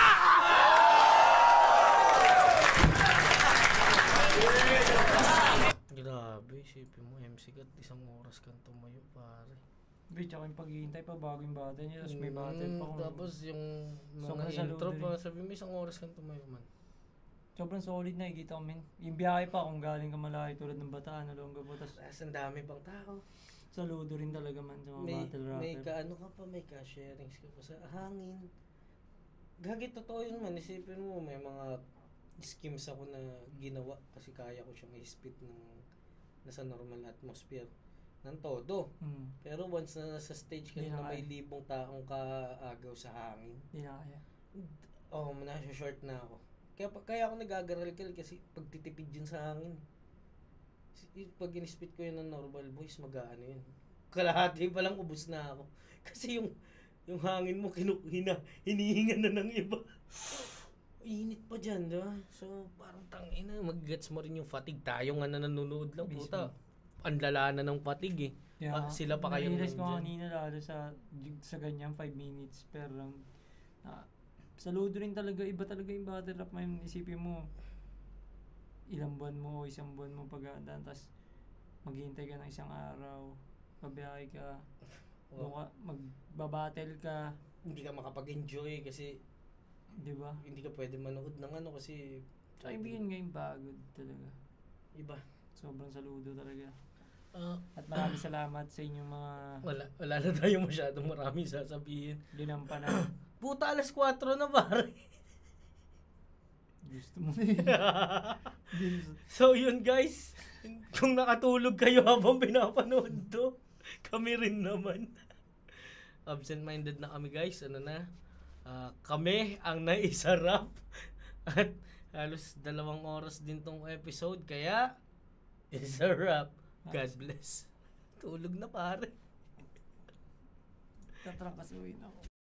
Grabe, isipin mo, MC ka, 1 oras kang tumayo, pare. Bitch, ako yung paghihintay pa bago yung battle niya. Tapos may battle pa kung... Tapos yung mga Sobrang intro saludo pa, rin. sabi mo 1 oras kang tumayo man. Sobrang solid na ikita ko, men. Yung biyahe pa kung galing ka malayo tulad ng Bataan, Olongapo. Tapos Ang dami pang tao. saludo rin talaga man sa mga battle rapper. May ka-ano ka pa, may ka-sharings ka pa sa hangin. Gagi, totoo yun man. Isipin mo, may mga schemes ako na ginawa kasi kaya ko siyang i-spit ng nasa normal atmosphere ng todo. Pero once na nasa stage ka Di na na may kaya. 1,000 taong kaagaw sa hangin, Hindi na kaya. nasa short na ako. Kaya ako nag-agaralkal kasi pagtitipid yun sa hangin. Pag in-spit ko yun ng normal voice, mag-aano yun. Kalahati pa lang ubos na ako. Kasi yung hangin mo hinihinga na ng iba. Init pa dyan, diba? So, parang tangina, mag-gets mo rin yung fatigue. Tayo nga na nanonood lang, puta. Ang lala na ng fatigue eh. Yeah, Sila pa kayo nahilas ko nandyan. kanina lalo sa ganyan 5 minutes per round. Saludo rin talaga, iba talaga yung battle rap man. Isipin mo, ilang buwan mo o 1 buwan mo pagdaan, tapos maghihintay ka ng 1 araw, pabiyahe ka, doon ka, magbabattle ka. Hindi ka makapag-enjoy kasi di ba? Hindi ka pwede manood ng ano kasi Tsaka ibigin nga yung pagod talaga. Iba. Sobrang saludo talaga. At maraming salamat sa inyong mga... Wala na tayo masyadong maraming sasabihin. Ginampa na. Puta, 4:00 na pare. Gusto mo na yun. So yun guys, kung nakatulog kayo habang pinapanood to, kami rin naman. Absent-minded na kami guys, kami ang naisarap. At halos 2 oras din tong episode, kaya it's a wrap. God bless. Tulog na pare. Tatrangkasuin ako.